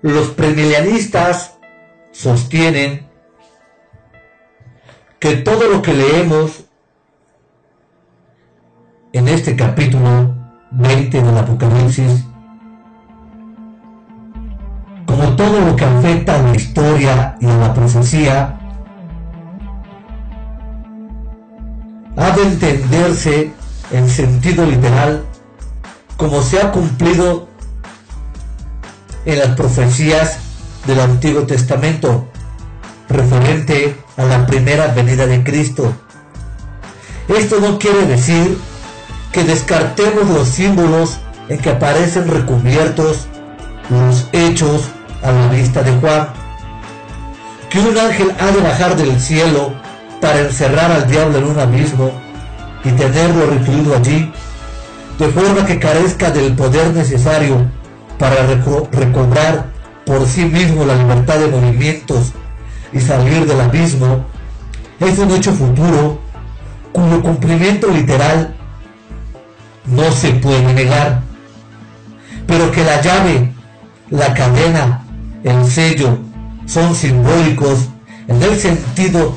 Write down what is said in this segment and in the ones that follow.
Los premilenialistas sostienen que todo lo que leemos en este capítulo 20 del Apocalipsis, como todo lo que afecta a la historia y a la profecía, ha de entenderse en sentido literal como se ha cumplido en las profecías del Antiguo Testamento referente a la primera venida de Cristo. Esto no quiere decir que descartemos los símbolos en que aparecen recubiertos los hechos a la vista de Juan, que un ángel ha de bajar del cielo para encerrar al diablo en un abismo y tenerlo recluido allí, de forma que carezca del poder necesario para recobrar por sí mismo la libertad de movimientos y salir del abismo. Es un hecho futuro cuyo cumplimiento literal no se puede negar, pero que la llave, la cadena, el sello son simbólicos en el sentido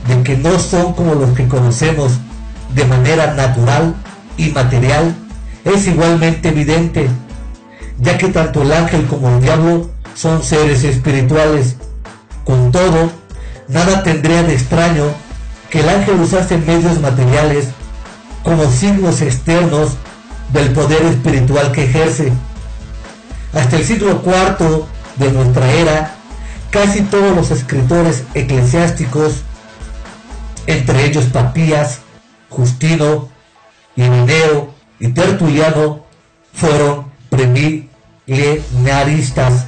de que no son como los que conocemos de manera natural y material, es igualmente evidente, ya que tanto el ángel como el diablo son seres espirituales. Con todo, nada tendría de extraño que el ángel usase medios materiales como signos externos del poder espiritual que ejerce. Hasta el siglo IV de nuestra era, casi todos los escritores eclesiásticos, entre ellos Papías, Justino, Ireneo y Tertuliano, fueron premilenaristas.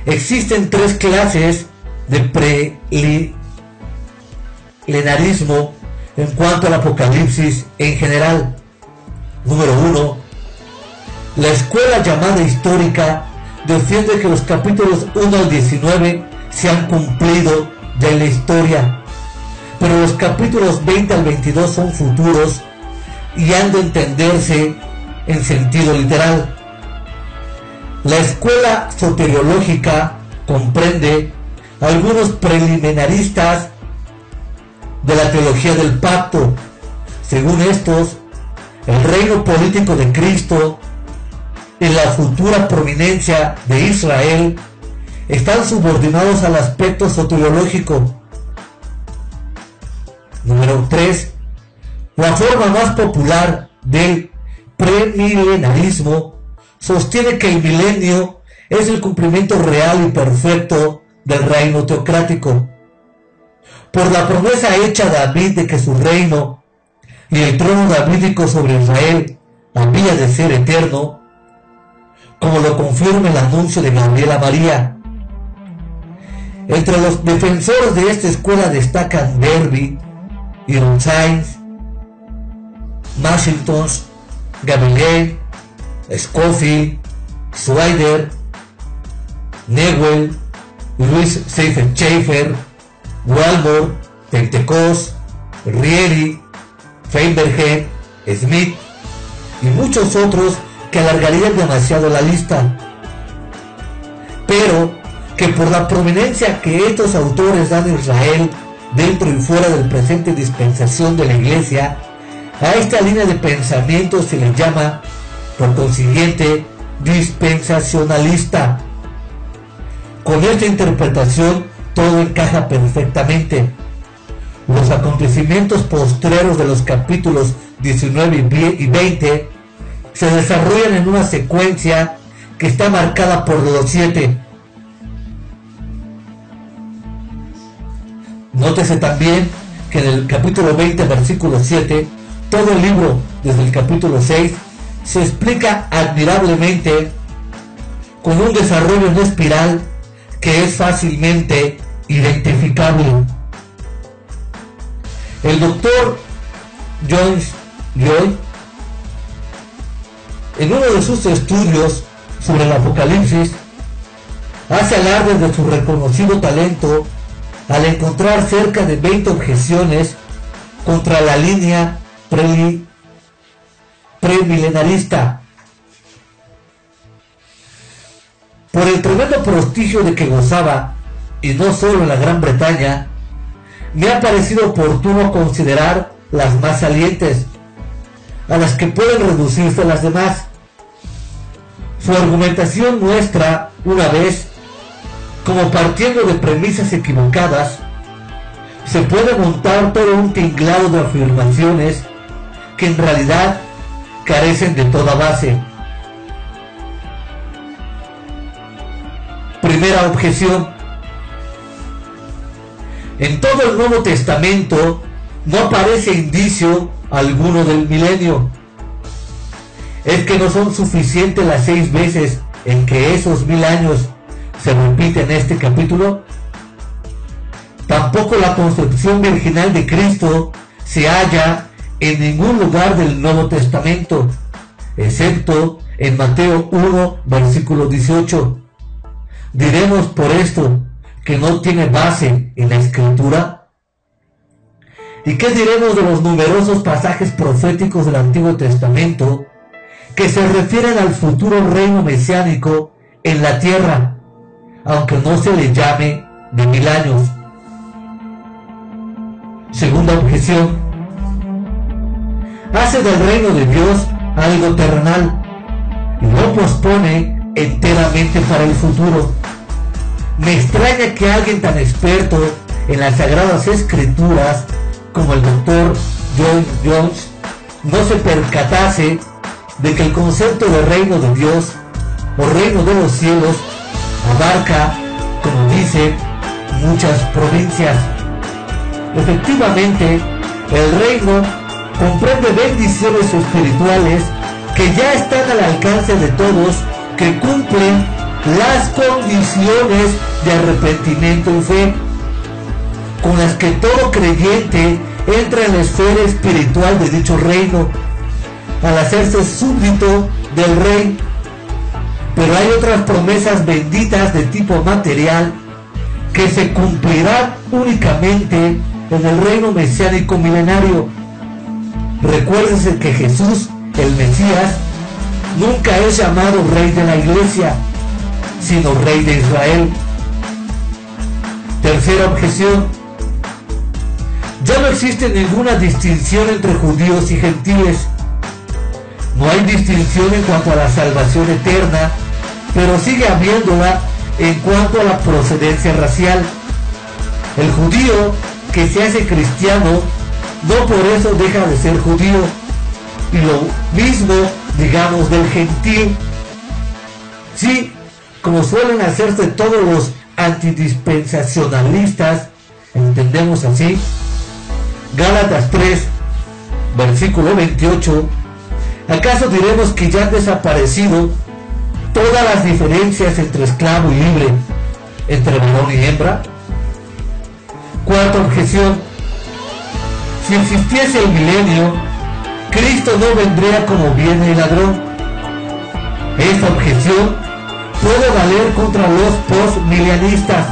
Existen tres clases de premilenarismo en cuanto al Apocalipsis en general. Número 1. La escuela llamada histórica defiende que los capítulos 1 al 19 se han cumplido ya en la historia, pero los capítulos 20 al 22 son futuros y han de entenderse en sentido literal. La escuela soteriológica comprende algunos preliminaristas de la teología del pacto. Según estos, el reino político de Cristo y la futura prominencia de Israel están subordinados al aspecto soteriológico. Número 3. La forma más popular del premilenarismo sostiene que el milenio es el cumplimiento real y perfecto del reino teocrático. Por la promesa hecha a David de que su reino y el trono davídico sobre Israel había de ser eterno, como lo confirma el anuncio de Gabriel a María. Entre los defensores de esta escuela destacan Derby, Ironside, Washington, Gamaliel, Scofield, Schweider, Newell, Luis Schaeffer, Walmore, Pentecost, Rieri, Feinbergen, Smith y muchos otros que alargarían demasiado la lista, pero que por la prominencia que estos autores dan a Israel dentro y fuera del presente dispensación de la Iglesia, a esta línea de pensamiento se le llama, por consiguiente, dispensacionalista. Con esta interpretación todo encaja perfectamente. Los acontecimientos postreros de los capítulos 19 y 20 se desarrollan en una secuencia que está marcada por los 7. Nótese también que en el capítulo 20, versículo 7, todo el libro, desde el capítulo 6, se explica admirablemente con un desarrollo en espiral que es fácilmente identificable. El doctor John Lloyd, en uno de sus estudios sobre el Apocalipsis, hace alarde de su reconocido talento al encontrar cerca de 20 objeciones contra la línea premilenarista. por el tremendo prestigio de que gozaba, y no solo en la Gran Bretaña, me ha parecido oportuno considerar las más salientes, a las que pueden reducirse las demás. Su argumentación muestra, una vez, como partiendo de premisas equivocadas, se puede montar todo un tinglado de afirmaciones que en realidad carecen de toda base. Primera objeción. En todo el Nuevo Testamento no aparece indicio alguno del milenio. ¿Es que no son suficientes las 6 veces en que esos 1000 años se repiten en este capítulo? Tampoco la concepción virginal de Cristo se halla en ningún lugar del Nuevo Testamento, excepto en Mateo 1, versículo 18. ¿Diremos por esto que no tiene base en la Escritura? ¿Y qué diremos de los numerosos pasajes proféticos del Antiguo Testamento que se refieren al futuro reino mesiánico en la tierra, aunque no se le llame de 1000 años? Segunda objeción. Hace del reino de Dios algo terrenal y lo pospone enteramente para el futuro. Me extraña que alguien tan experto en las Sagradas Escrituras como el doctor John Jones no se percatase de que el concepto de reino de Dios o reino de los cielos abarca, como dice, muchas provincias. Efectivamente, el reino comprende bendiciones espirituales que ya están al alcance de todos que cumplen las condiciones de arrepentimiento y fe, con las que todo creyente entra en la esfera espiritual de dicho reino, al hacerse súbdito del rey. Pero hay otras promesas benditas de tipo material que se cumplirán únicamente en el reino mesiánico milenario. Recuérdense que Jesús, el Mesías, nunca es llamado rey de la iglesia, sino rey de Israel. Tercera objeción. Ya no existe ninguna distinción entre judíos y gentiles. No hay distinción en cuanto a la salvación eterna, pero sigue habiéndola en cuanto a la procedencia racial. El judío que se hace cristiano no por eso deja de ser judío, y lo mismo digamos del gentil. Sí, como suelen hacerse todos los antidispensacionalistas, entendemos así. Gálatas 3, versículo 28. ¿Acaso diremos que ya han desaparecido todas las diferencias entre esclavo y libre, entre varón y hembra? Cuarta objeción. Si existiese el milenio, Cristo no vendría como viene el ladrón. Esta objeción puede valer contra los postmilianistas,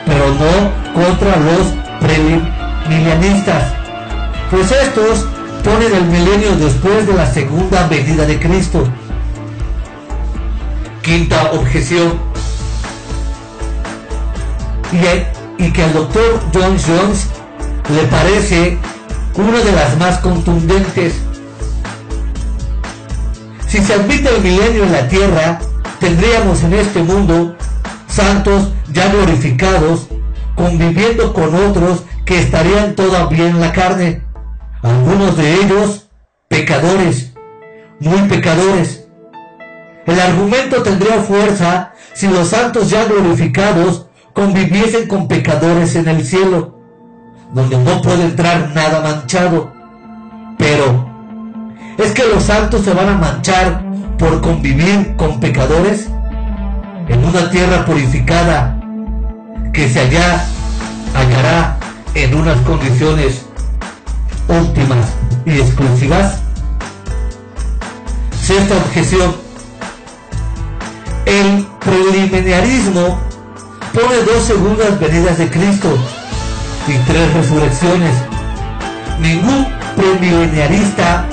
pero no contra los premilenianistas, pues estos ponen el milenio después de la segunda venida de Cristo. Quinta objeción. Y que al doctor John Jones le parece una de las más contundentes. Si se admite el milenio en la tierra, tendríamos en este mundo santos ya glorificados conviviendo con otros que estarían todavía en la carne, algunos de ellos pecadores, muy pecadores. El argumento tendría fuerza si los santos ya glorificados conviviesen con pecadores en el cielo, donde no puede entrar nada manchado. Pero, ¿es que los santos se van a manchar por convivir con pecadores en una tierra purificada que se hallará en unas condiciones últimas y exclusivas? Sexta objeción. El preliminarismo pone 2 segundas venidas de Cristo y 3 resurrecciones. Ningún premileniarista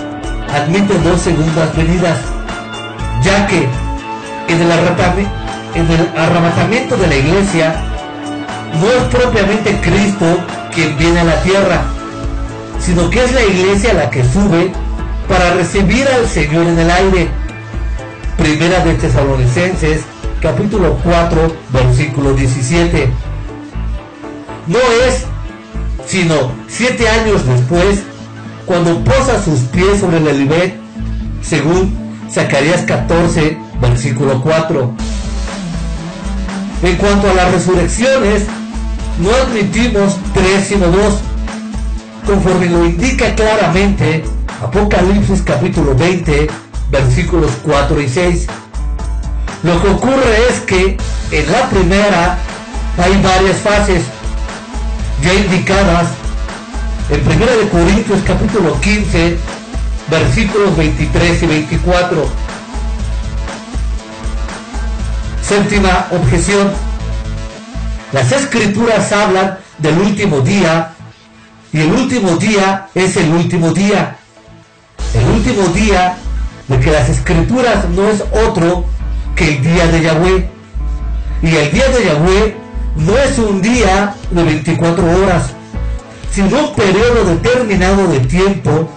admite 2 segundas venidas, ya que en en el arrebatamiento de la iglesia, no es propiamente Cristo quien viene a la tierra, sino que es la iglesia la que sube para recibir al Señor en el aire. Primera de Tesalonicenses, capítulo 4, versículo 17. No es sino 7 años después, cuando posa sus pies sobre el Olivet, según Zacarías 14, versículo 4. En cuanto a las resurrecciones, no admitimos 3 sino 2, conforme lo indica claramente Apocalipsis capítulo 20, versículos 4 y 6. Lo que ocurre es que en la primera hay varias fases ya indicadas en 1 Corintios capítulo 15, versículos 23 y 24. Séptima objeción. Las escrituras hablan del último día, y el último día es el último día. El último día de que las escrituras no es otro que el día de Yahweh. Y el día de Yahweh no es un día de 24 horas, sino un periodo determinado de tiempo,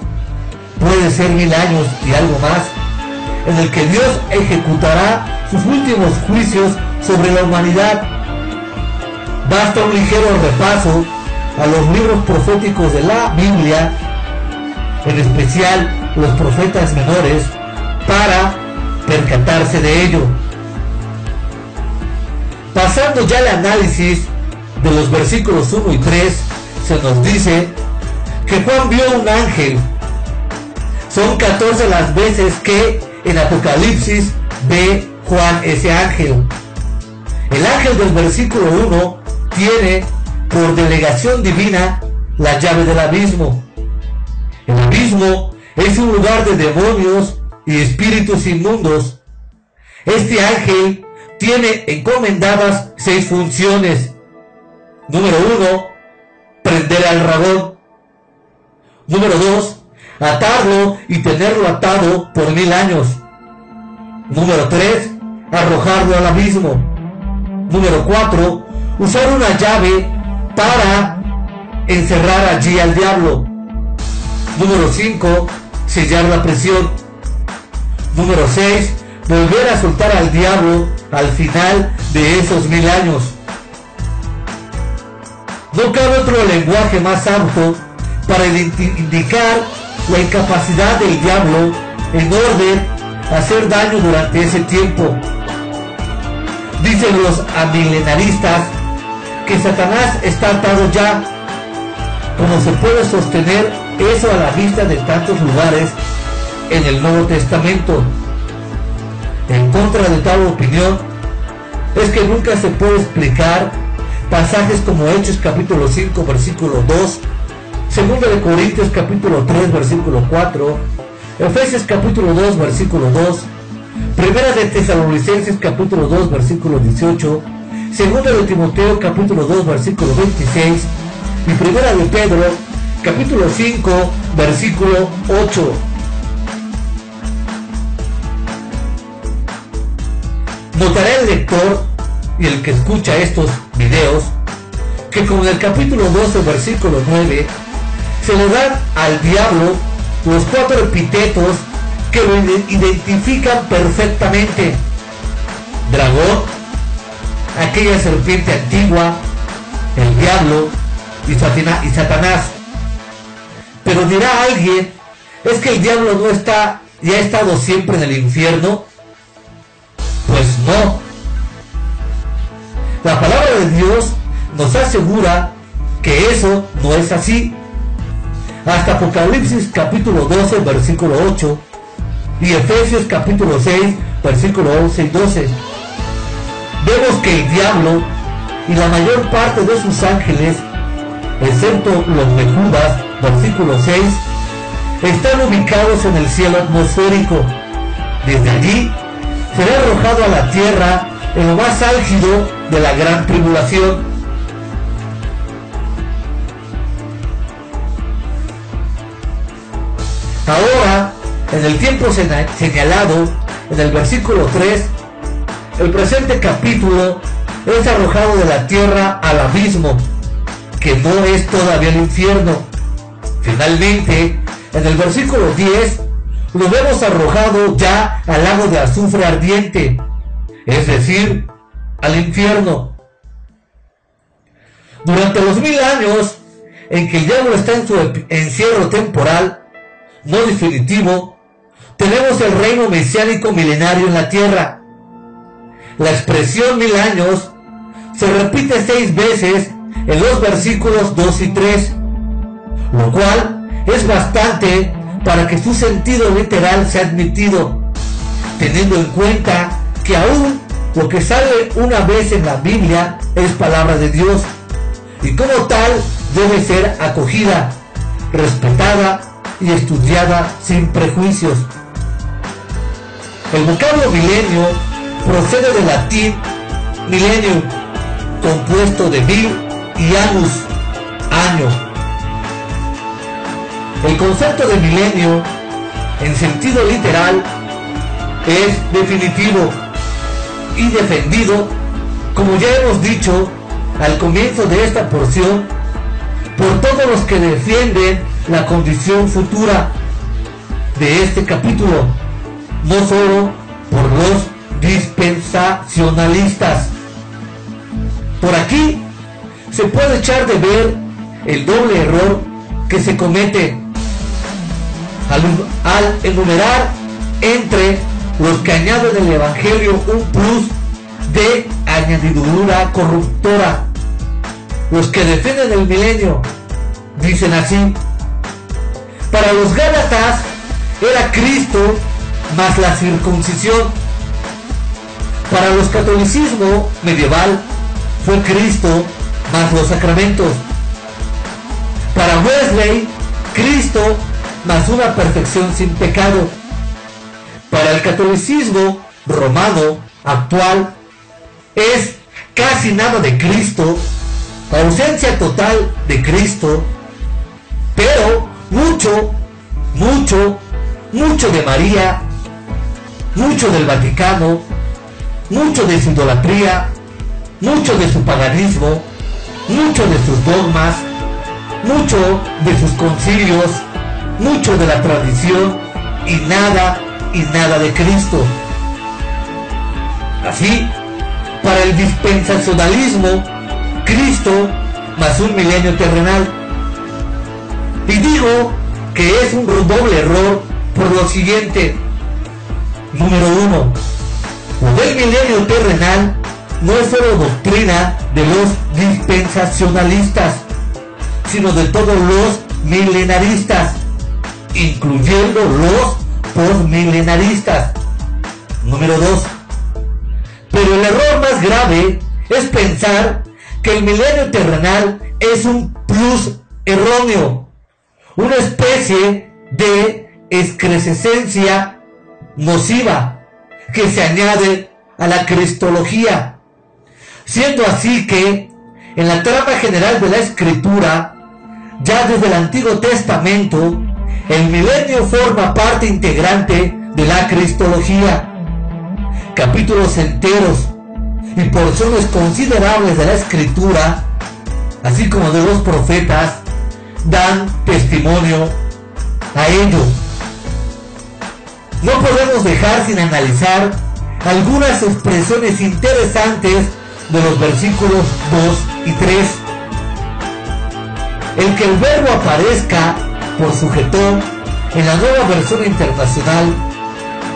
puede ser 1000 años y algo más, en el que Dios ejecutará sus últimos juicios sobre la humanidad. Basta un ligero repaso a los libros proféticos de la Biblia, en especial los profetas menores, para percatarse de ello. Pasando ya al análisis de los versículos 1 y 3, se nos dice que Juan vio un ángel. Son 14 las veces que en Apocalipsis ve Juan ese ángel. El ángel del versículo 1 tiene por delegación divina la llave del abismo. El abismo es un lugar de demonios y espíritus inmundos. Este ángel tiene encomendadas 6 funciones. Número 1, prender al dragón. Número 2, atarlo y tenerlo atado por 1000 años. Número 3, arrojarlo al abismo. Número 4, usar una llave para encerrar allí al diablo. Número 5, sellar la prisión. Número 6, volver a soltar al diablo al final de esos 1000 años. No cabe otro lenguaje más apto para indicar la incapacidad del diablo en orden a hacer daño durante ese tiempo. Dicen los amilenaristas que Satanás está atado ya. ¿Cómo se puede sostener eso a la vista de tantos lugares en el Nuevo Testamento? En contra de tal opinión es que nunca se puede explicar pasajes como Hechos capítulo 5 versículo 2, 2 de Corintios capítulo 3 versículo 4, Efesios capítulo 2 versículo 2, Primera de Tesalonicenses capítulo 2 versículo 18, Segunda de Timoteo capítulo 2 versículo 26 y Primera de Pedro capítulo 5 versículo 8. Notará el lector y el que escucha estos videos que como en el capítulo 12 versículo 9 se le dan al diablo los 4 epítetos que lo identifican perfectamente: dragón, aquella serpiente antigua, el diablo y Satanás. Pero dirá alguien, ¿es que el diablo no está, ya ha estado siempre en el infierno? Pues no. La palabra de Dios nos asegura que eso no es así. Hasta Apocalipsis capítulo 12 versículo 8 y Efesios capítulo 6 versículo 11 y 12 vemos que el diablo y la mayor parte de sus ángeles, excepto los de Judas versículo 6, están ubicados en el cielo atmosférico. Desde allí será arrojado a la tierra en lo más álgido de la gran tribulación. Ahora, en el tiempo señalado, en el versículo 3, el presente capítulo es arrojado de la tierra al abismo, que no es todavía el infierno. Finalmente, en el versículo 10, lo vemos arrojado ya al lago de azufre ardiente, es decir, al infierno. Durante los 1000 años en que el diablo está en su encierro temporal, no definitivo, tenemos el reino mesiánico milenario en la tierra. La expresión 1000 años se repite 6 veces en los versículos 2 y 3, lo cual es bastante para que su sentido literal sea admitido, teniendo en cuenta que aún lo que sale una vez en la Biblia es palabra de Dios, y como tal debe ser acogida, respetada y estudiada sin prejuicios. El vocablo milenio procede del latín millennium, compuesto de mil y annus, año. El concepto de milenio, en sentido literal, es definitivo y defendido, como ya hemos dicho al comienzo de esta porción, por todos los que defienden la condición futura de este capítulo, no solo por los dispensacionalistas. Por aquí se puede echar de ver el doble error que se comete al enumerar entre los que añaden el evangelio un plus de añadidura corruptora. Los que defienden el milenio dicen así: para los gálatas era Cristo más la circuncisión. Para los catolicismo medieval fue Cristo más los sacramentos. Para Wesley, Cristo más una perfección sin pecado. Para el catolicismo romano actual es casi nada de Cristo, ausencia total de Cristo, pero mucho de María, mucho del Vaticano, mucho de su idolatría, mucho de su paganismo, mucho de sus dogmas, mucho de sus concilios, mucho de la tradición y nada de Cristo. Así, para el dispensacionalismo, Cristo más un milenio terrenal. Y digo que es un doble error por lo siguiente. Número 1. Lo del milenio terrenal no es solo doctrina de los dispensacionalistas, sino de todos los milenaristas, incluyendo los postmilenaristas. Número 2. Pero el error más grave es pensar que el milenio terrenal es un plus erróneo, una especie de excrescencia nociva que se añade a la cristología, siendo así que en la trama general de la escritura, ya desde el Antiguo Testamento, el milenio forma parte integrante de la cristología. Capítulos enteros y porciones considerables de la escritura, así como de los profetas, dan testimonio a ello. No podemos dejar sin analizar algunas expresiones interesantes de los versículos 2 y 3. El que el verbo aparezca por sujetón en la Nueva Versión Internacional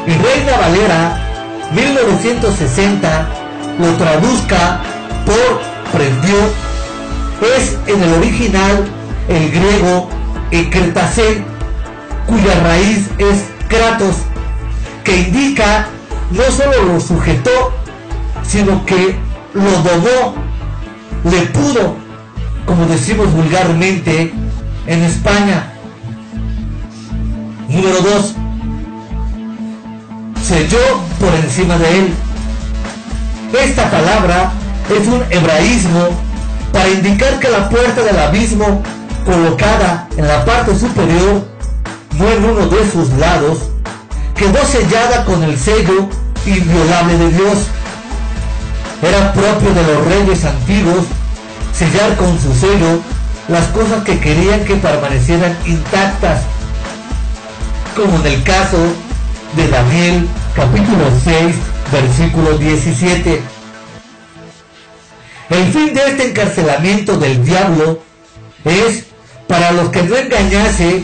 y Reina Valera 1960 lo traduzca por prendió, es en el original el griego ekretase, cuya raíz es kratos, que indica no solo lo sujetó, sino que lo domó, le pudo, como decimos vulgarmente en España. Número 2. Selló por encima de él. Esta palabra es un hebraísmo para indicar que la puerta del abismo, colocada en la parte superior, no en uno de sus lados, quedó sellada con el sello inviolable de Dios, Era propio de los reyes antiguos sellar con su sello las cosas que querían que permanecieran intactas, como en el caso de Daniel capítulo 6 versículo 17. El fin de este encarcelamiento del diablo es para los que no engañase,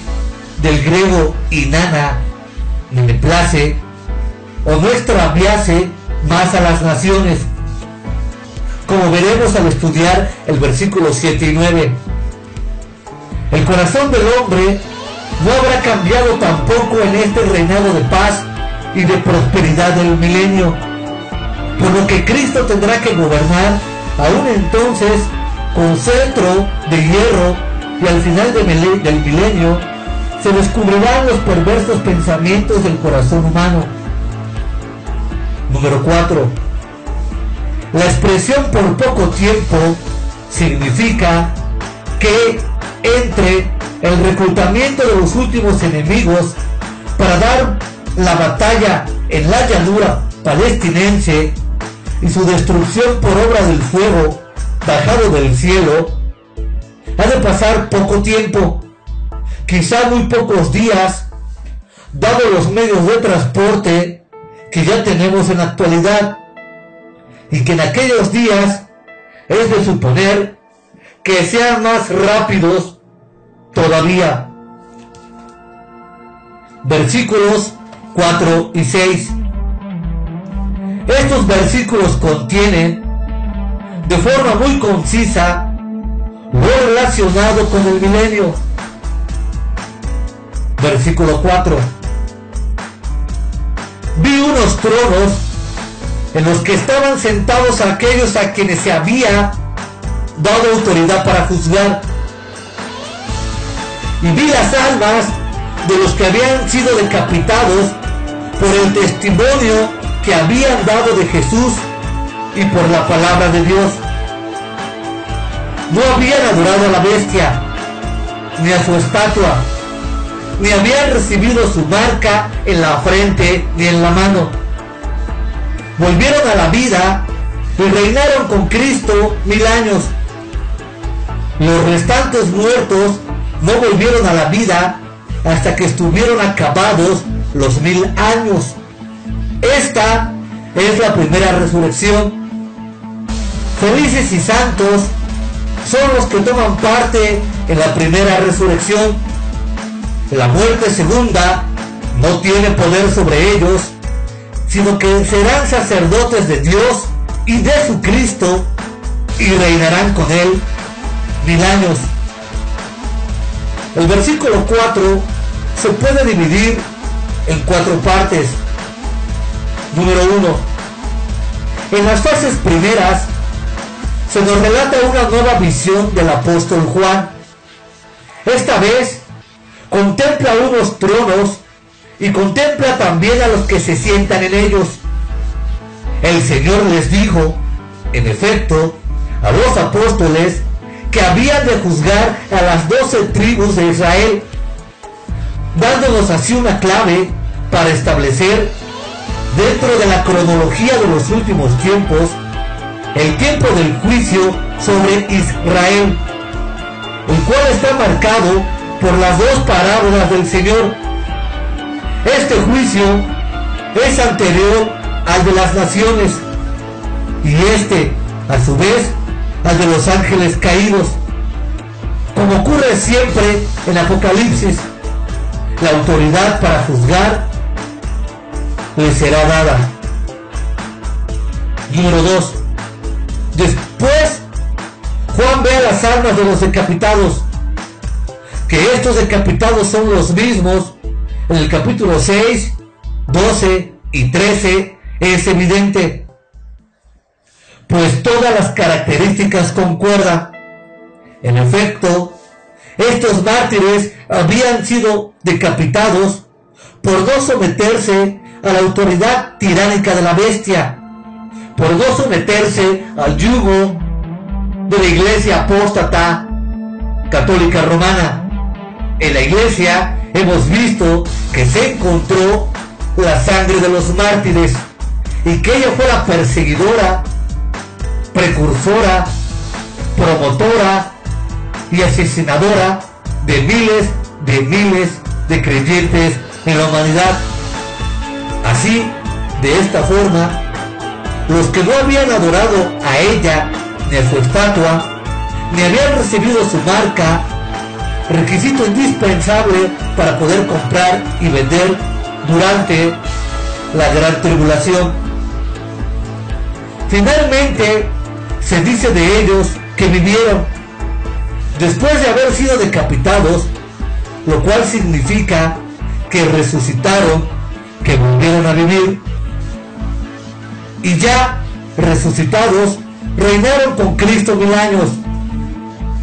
del griego inana, ni me place, o no extraviase más a las naciones, como veremos al estudiar el versículo 7 y 9. El corazón del hombre no habrá cambiado tampoco en este reinado de paz y de prosperidad del milenio, por lo que Cristo tendrá que gobernar aún entonces con cetro de hierro, y al final del milenio se descubrirán los perversos pensamientos del corazón humano. Número 4. La expresión por poco tiempo significa que entre el reclutamiento de los últimos enemigos para dar la batalla en la llanura palestinense y su destrucción por obra del fuego bajado del cielo, ha de pasar poco tiempo, quizá muy pocos días, dado los medios de transporte que ya tenemos en la actualidad, y que en aquellos días es de suponer que sean más rápidos todavía. Versículos 4 y 6. Estos versículos contienen de forma muy concisa lo relacionado con el milenio. Versículo 4. Vi unos tronos en los que estaban sentados aquellos a quienes se había dado autoridad para juzgar, y vi las almas de los que habían sido decapitados por el testimonio que habían dado de Jesús y por la palabra de Dios. No habían adorado a la bestia, ni a su estatua, ni habían recibido su marca en la frente ni en la mano. Volvieron a la vida y reinaron con Cristo 1000 años. Los restantes muertos no volvieron a la vida hasta que estuvieron acabados los 1000 años. Esta es la primera resurrección. Felices y santos son los que toman parte en la primera resurrección. La muerte segunda no tiene poder sobre ellos, sino que serán sacerdotes de Dios y de su Cristo, y reinarán con él 1000 años. El versículo 4 se puede dividir en 4 partes. Número 1. En las fases primeras se nos relata una nueva visión del apóstol Juan. Esta vez contempla unos tronos y contempla también a los que se sientan en ellos. El Señor les dijo, en efecto, a los apóstoles que habían de juzgar a las 12 tribus de Israel, dándonos así una clave para establecer, dentro de la cronología de los últimos tiempos, el tiempo del juicio sobre Israel, el cual está marcado por las 2 parábolas del Señor. Este juicio es anterior al de las naciones, y este, a su vez, al de los ángeles caídos. Como ocurre siempre en Apocalipsis, la autoridad para juzgar les será dada. Número 2. Después, Juan ve a las almas de los decapitados, que estos decapitados son los mismos. En el capítulo 6, 12 y 13 es evidente, pues todas las características concuerdan. En efecto, estos mártires habían sido decapitados por no someterse a la autoridad tiránica de la bestia, por no someterse al yugo de la iglesia apóstata católica romana. En la iglesia hemos visto que se encontró la sangre de los mártires y que ella fue la perseguidora precursora, promotora y asesinadora de miles de creyentes en la humanidad. Así, de esta forma, los que no habían adorado a ella ni a su estatua, ni habían recibido su marca, requisito indispensable para poder comprar y vender durante la gran tribulación. Finalmente, se dice de ellos que vivieron después de haber sido decapitados, lo cual significa que resucitaron, que volvieron a vivir, y ya resucitados reinaron con Cristo 1000 años.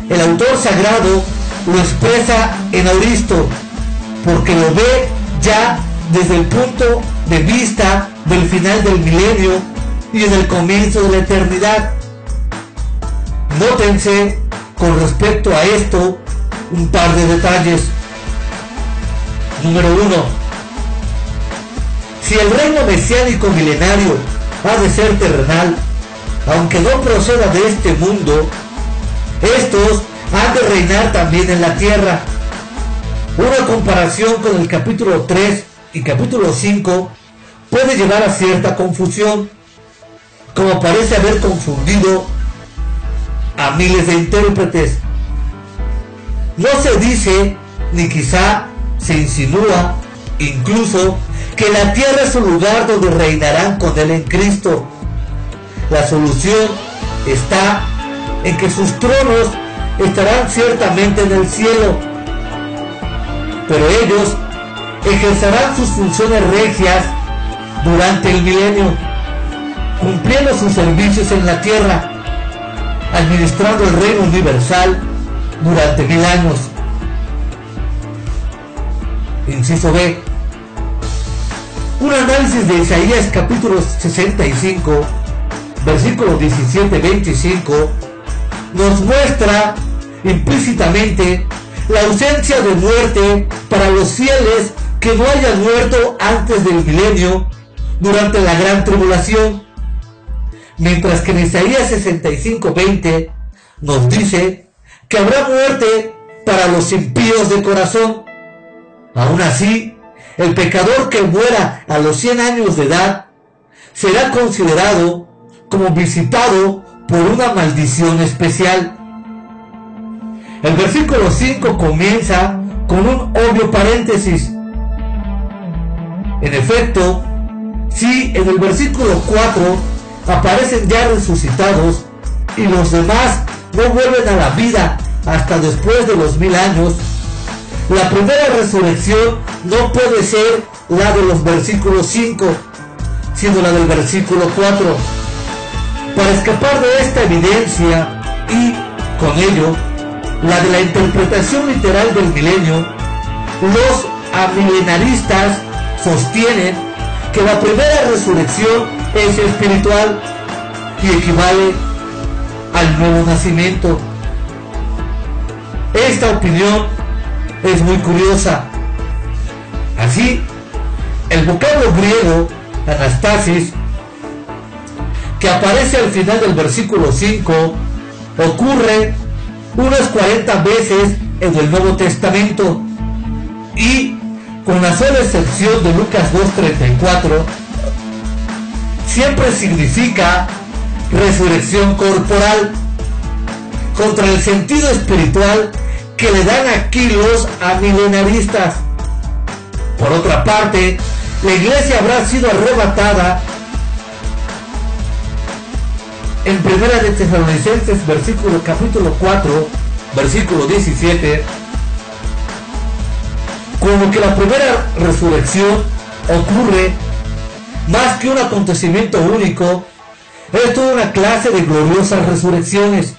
El autor sagrado lo expresa en auristo, porque lo ve ya desde el punto de vista del final del milenio y en el comienzo de la eternidad. Nótense con respecto a esto un par de detalles. Número 1. Si el reino mesiánico milenario ha de ser terrenal, aunque no proceda de este mundo, estos han de reinar también en la tierra. Una comparación con el capítulo 3 y capítulo 5 puede llevar a cierta confusión, como parece haber confundido a miles de intérpretes. No se dice, ni quizá se insinúa, incluso, que la tierra es un lugar donde reinarán con él en Cristo. La solución está en que sus tronos estarán ciertamente en el cielo, pero ellos ejercerán sus funciones regias durante el milenio, cumpliendo sus servicios en la tierra, administrando el reino universal durante 1000 años. Inciso B. Un análisis de Isaías capítulo 65, versículos 17-25, nos muestra implícitamente la ausencia de muerte para los fieles que no hayan muerto antes del milenio durante la gran tribulación, mientras que en Isaías 65:20 nos dice que habrá muerte para los impíos de corazón. Aún así, el pecador que muera a los 100 años de edad será considerado como visitado por una maldición especial. El versículo 5 comienza con un obvio paréntesis. En efecto, si en el versículo 4 aparecen ya resucitados y los demás no vuelven a la vida hasta después de los 1000 años, la primera resurrección no puede ser la de los versículos 5, sino la del versículo 4. Para escapar de esta evidencia y, con ello, la de la interpretación literal del milenio, los amilenaristas sostienen que la primera resurrección es espiritual y equivale al nuevo nacimiento. Esta opinión es muy curiosa. Así, el vocablo griego anastasis, que aparece al final del versículo 5, ocurre unas 40 veces en el Nuevo Testamento y, con la sola excepción de Lucas 2:34, siempre significa resurrección corporal, contra el sentido espiritual que le dan aquí los amilenaristas. Por otra parte, la iglesia habrá sido arrebatada en Primera de Tesalonicenses capítulo 4, versículo 17, como que la primera resurrección ocurre más que un acontecimiento único, es toda una clase de gloriosas resurrecciones.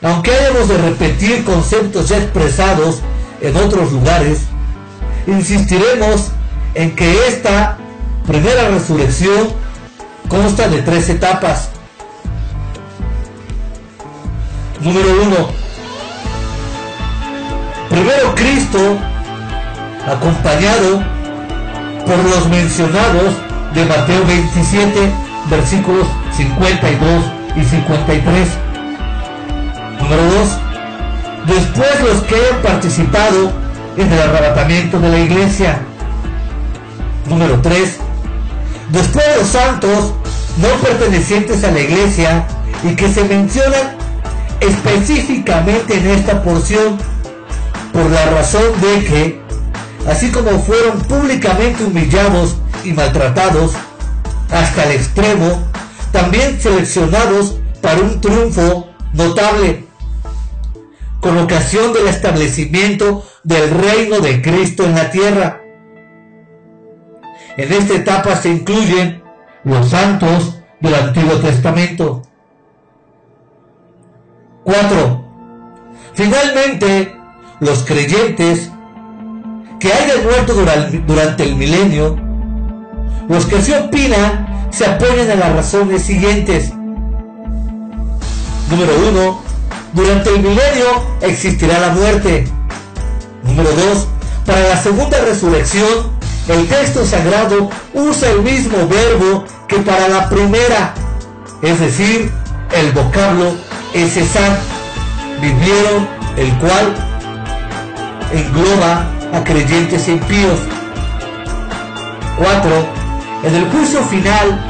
Aunque hayamos de repetir conceptos ya expresados en otros lugares, insistiremos en que esta primera resurrección consta de 3 etapas. Número 1. Primero Cristo, acompañado por los mencionados de Mateo 27, versículos 52 y 53. Número 2. Después los que hayan participado en el arrebatamiento de la iglesia. Número 3. Después los santos no pertenecientes a la iglesia y que se mencionan específicamente en esta porción por la razón de que, así como fueron públicamente humillados y maltratados hasta el extremo, también seleccionados para un triunfo notable con ocasión del establecimiento del reino de Cristo en la tierra. En esta etapa se incluyen los santos del Antiguo Testamento. 4. Finalmente, los creyentes que hayan muerto durante el milenio. Los que se opinan se apoyan a las razones siguientes. Número 1. Durante el milenio existirá la muerte. Número 2. Para la segunda resurrección, el texto sagrado usa el mismo verbo que para la primera, es decir, el vocablo esesar, vivieron, el cual engloba a creyentes e impíos. 4. En el juicio final,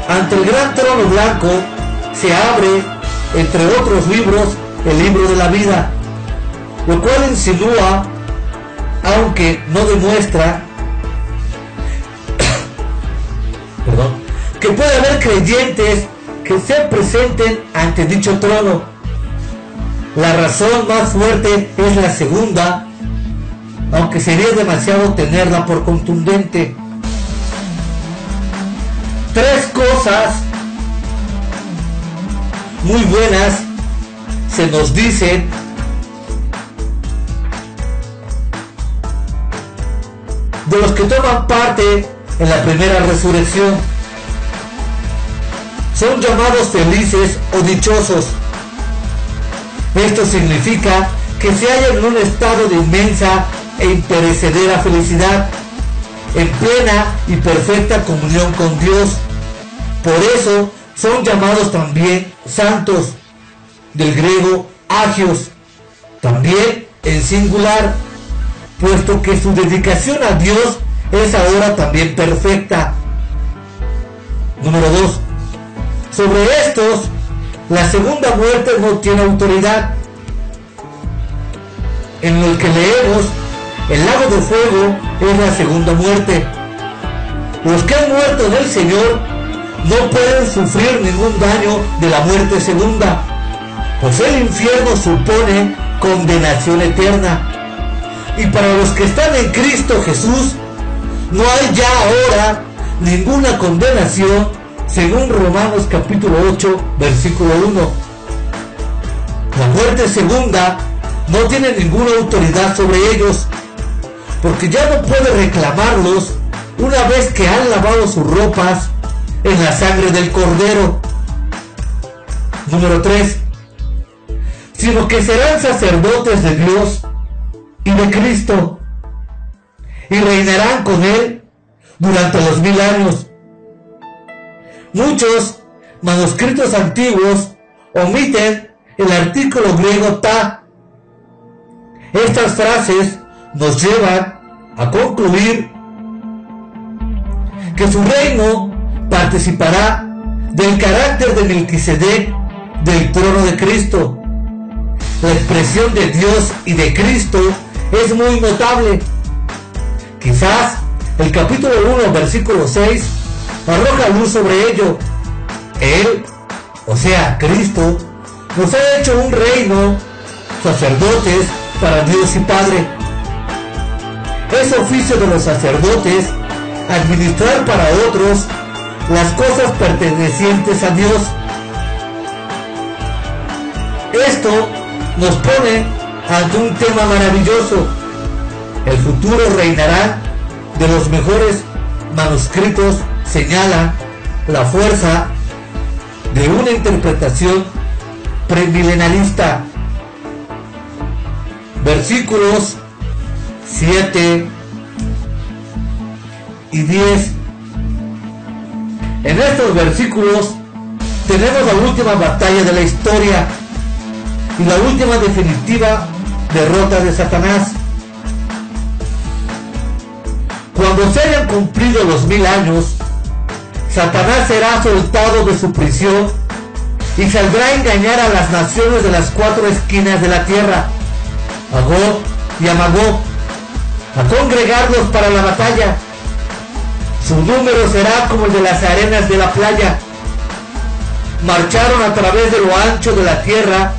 ante el gran trono blanco, se abre, entre otros libros, el libro de la vida, lo cual insinúa, aunque no demuestra, que puede haber creyentes que se presenten ante dicho trono. La razón más fuerte es la segunda, aunque sería demasiado tenerla por contundente. 3 cosas muy buenas se nos dicen de los que toman parte en la primera resurrección. Son llamados felices o dichosos. Esto significa que se hallan en un estado de inmensa e imperecedera felicidad, en plena y perfecta comunión con Dios. Por eso son llamados también santos, del griego agios, también en singular, puesto que su dedicación a Dios es ahora también perfecta. Número 2. Sobre estos, la segunda muerte no tiene autoridad. En lo que leemos, el lago de fuego es la segunda muerte. Los que han muerto en el Señor no pueden sufrir ningún daño de la muerte segunda, pues el infierno supone condenación eterna. Y para los que están en Cristo Jesús, no hay ya ahora ninguna condenación, según Romanos capítulo 8, versículo 1. La muerte segunda no tiene ninguna autoridad sobre ellos, porque ya no puede reclamarlos una vez que han lavado sus ropas en la sangre del Cordero. Número 3. Sino que serán sacerdotes de Dios y de Cristo, y reinarán con Él durante los 1000 años. Muchos manuscritos antiguos omiten el artículo griego ta. Estas frases nos llevan a concluir que su reino participará del carácter de Melquisedec del trono de Cristo. La expresión de Dios y de Cristo es muy notable. Quizás el capítulo 1, versículo 6, arroja luz sobre ello. Él, o sea, Cristo, nos ha hecho un reino, sacerdotes para Dios y Padre. Es oficio de los sacerdotes administrar para otros las cosas pertenecientes a Dios. Esto nos pone ante un tema maravilloso. El futuro reinará de los mejores manuscritos señala la fuerza de una interpretación premilenarista. Versículos 7 y 10 En estos versículos tenemos la última batalla de la historia y la última definitiva derrota de Satanás. Cuando se hayan cumplido los 1000 años, Satanás será soltado de su prisión y saldrá a engañar a las naciones de las 4 esquinas de la tierra, a Gog y a Magog, a congregarlos para la batalla. Su número será como el de las arenas de la playa. Marcharon a través de lo ancho de la tierra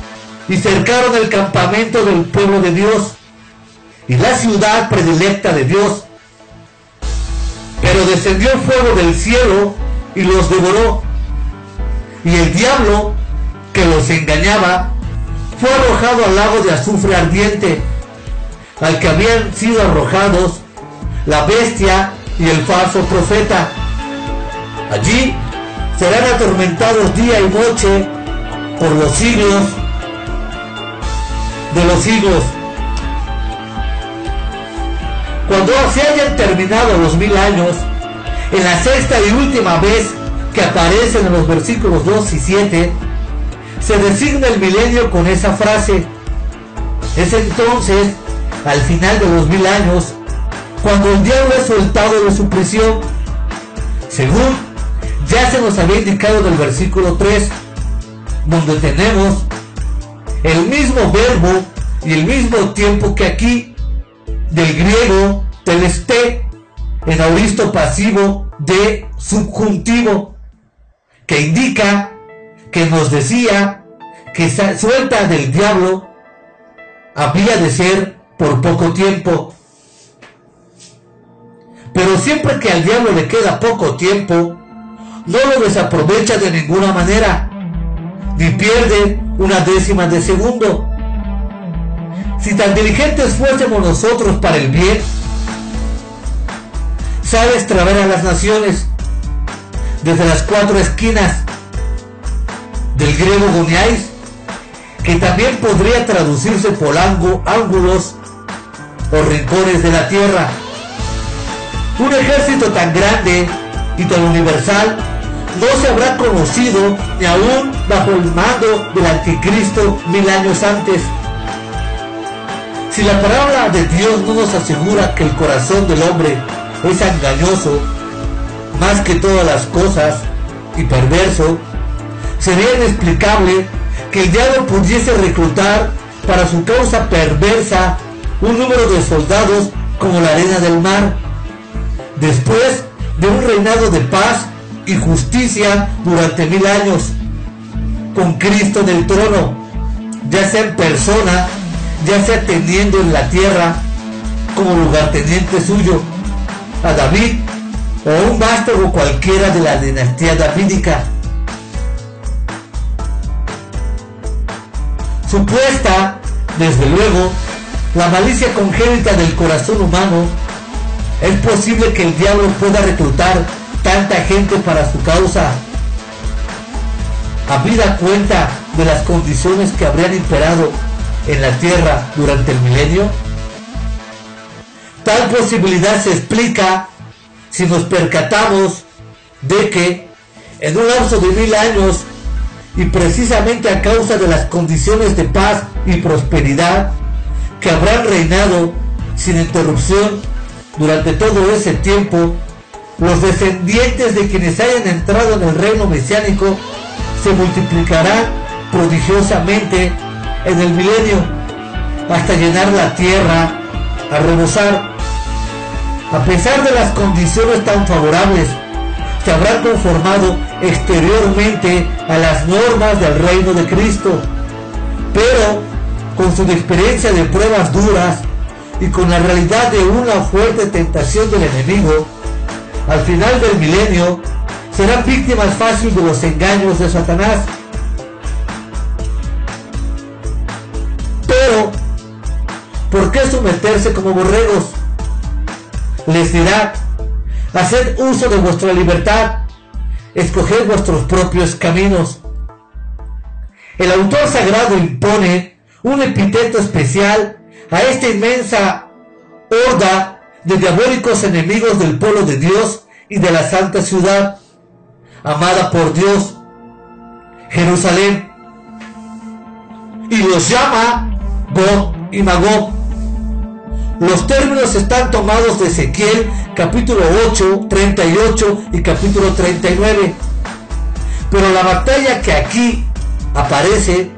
y cercaron el campamento del pueblo de Dios y la ciudad predilecta de Dios. Pero descendió el fuego del cielo y los devoró. Y el diablo que los engañaba fue arrojado al lago de azufre ardiente, al que habían sido arrojados la bestia y el falso profeta. Allí serán atormentados día y noche por los siglos de los siglos. Cuando se hayan terminado los 1000 años, en la sexta y última vez que aparecen en los versículos 2 y 7, se designa el milenio con esa frase. Es entonces, al final de los 1000 años, cuando el diablo es soltado de su prisión, según ya se nos había indicado en el versículo 3, donde tenemos el mismo verbo y el mismo tiempo que aquí, del griego telesté, en auristo pasivo de subjuntivo, que indica, que nos decía que esa suelta del diablo había de ser por poco tiempo. Pero siempre que al diablo le queda poco tiempo, no lo desaprovecha de ninguna manera, ni pierde una décima de segundo. Si tan diligentes fuésemos nosotros para el bien, sabe extraer a las naciones desde las 4 esquinas, del griego goniais, que también podría traducirse por ángulos o rincones de la tierra. Un ejército tan grande y tan universal no se habrá conocido ni aún bajo el mando del anticristo 1000 años antes. Si la palabra de Dios no nos asegura que el corazón del hombre es engañoso más que todas las cosas y perverso, sería inexplicable que el diablo pudiese reclutar para su causa perversa un número de soldados como la arena del mar, después de un reinado de paz y justicia durante 1000 años, con Cristo en el trono, ya sea en persona, ya sea teniendo en la tierra como lugarteniente suyo a David o a un vástago cualquiera de la dinastía davídica. Supuesta, desde luego, la malicia congénita del corazón humano, es posible que el diablo pueda reclutar tanta gente para su causa, habida cuenta de las condiciones que habrían imperado en la tierra durante el milenio. Tal posibilidad se explica si nos percatamos de que en un lapso de 1000 años, y precisamente a causa de las condiciones de paz y prosperidad que habrán reinado sin interrupción durante todo ese tiempo, los descendientes de quienes hayan entrado en el reino mesiánico se multiplicarán prodigiosamente en el milenio hasta llenar la tierra a rebosar. A pesar de las condiciones tan favorables, se habrán conformado exteriormente a las normas del reino de Cristo, pero con su experiencia de pruebas duras y con la realidad de una fuerte tentación del enemigo, al final del milenio serán víctimas fáciles de los engaños de Satanás. Pero, ¿por qué someterse como borregos? Les dirá: haced uso de vuestra libertad, escoged vuestros propios caminos. El autor sagrado impone un epíteto especial a esta inmensa horda de diabólicos enemigos del pueblo de Dios y de la santa ciudad, amada por Dios, Jerusalén, y los llama Gog y Magog. Los términos están tomados de Ezequiel capítulo 8, 38 y capítulo 39. Pero la batalla que aquí aparece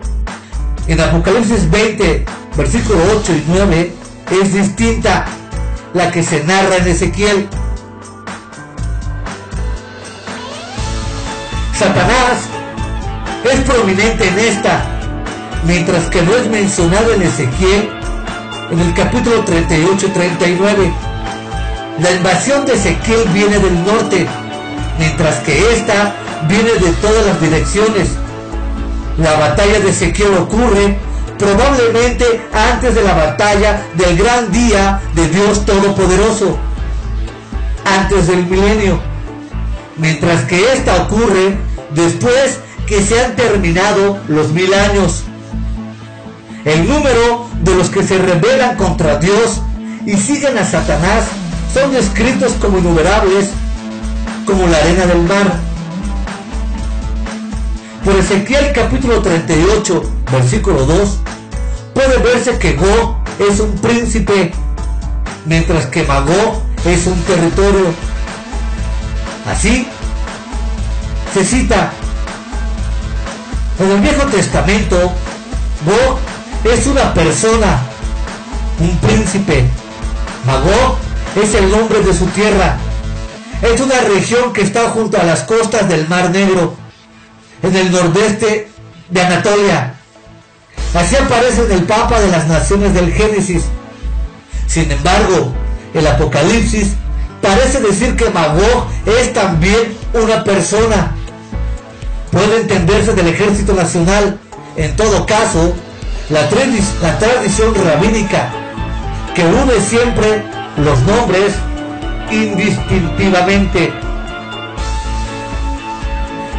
en Apocalipsis 20, versículo 8 y 9, es distinta la que se narra en Ezequiel. Satanás es prominente en esta, mientras que no es mencionado en Ezequiel en el capítulo 38 y 39. La invasión de Ezequiel viene del norte, mientras que esta viene de todas las direcciones. La batalla de Ezequiel ocurre probablemente antes de la batalla del gran día de Dios Todopoderoso, antes del milenio, mientras que esta ocurre después que se han terminado los 1000 años. El número de los que se rebelan contra Dios y siguen a Satanás son descritos como innumerables, como la arena del mar. Por Ezequiel capítulo 38, versículo 2, puede verse que Gog es un príncipe, mientras que Magog es un territorio. Así se cita en el Viejo Testamento: Gog es una persona, un príncipe. Magog es el nombre de su tierra. Es una región que está junto a las costas del Mar Negro, en el nordeste de Anatolia. Así aparece en el mapa de las naciones del Génesis. Sin embargo, el Apocalipsis parece decir que Magog es también una persona. Puede entenderse del ejército nacional. En todo caso, la tradición rabínica que une siempre los nombres indistintivamente.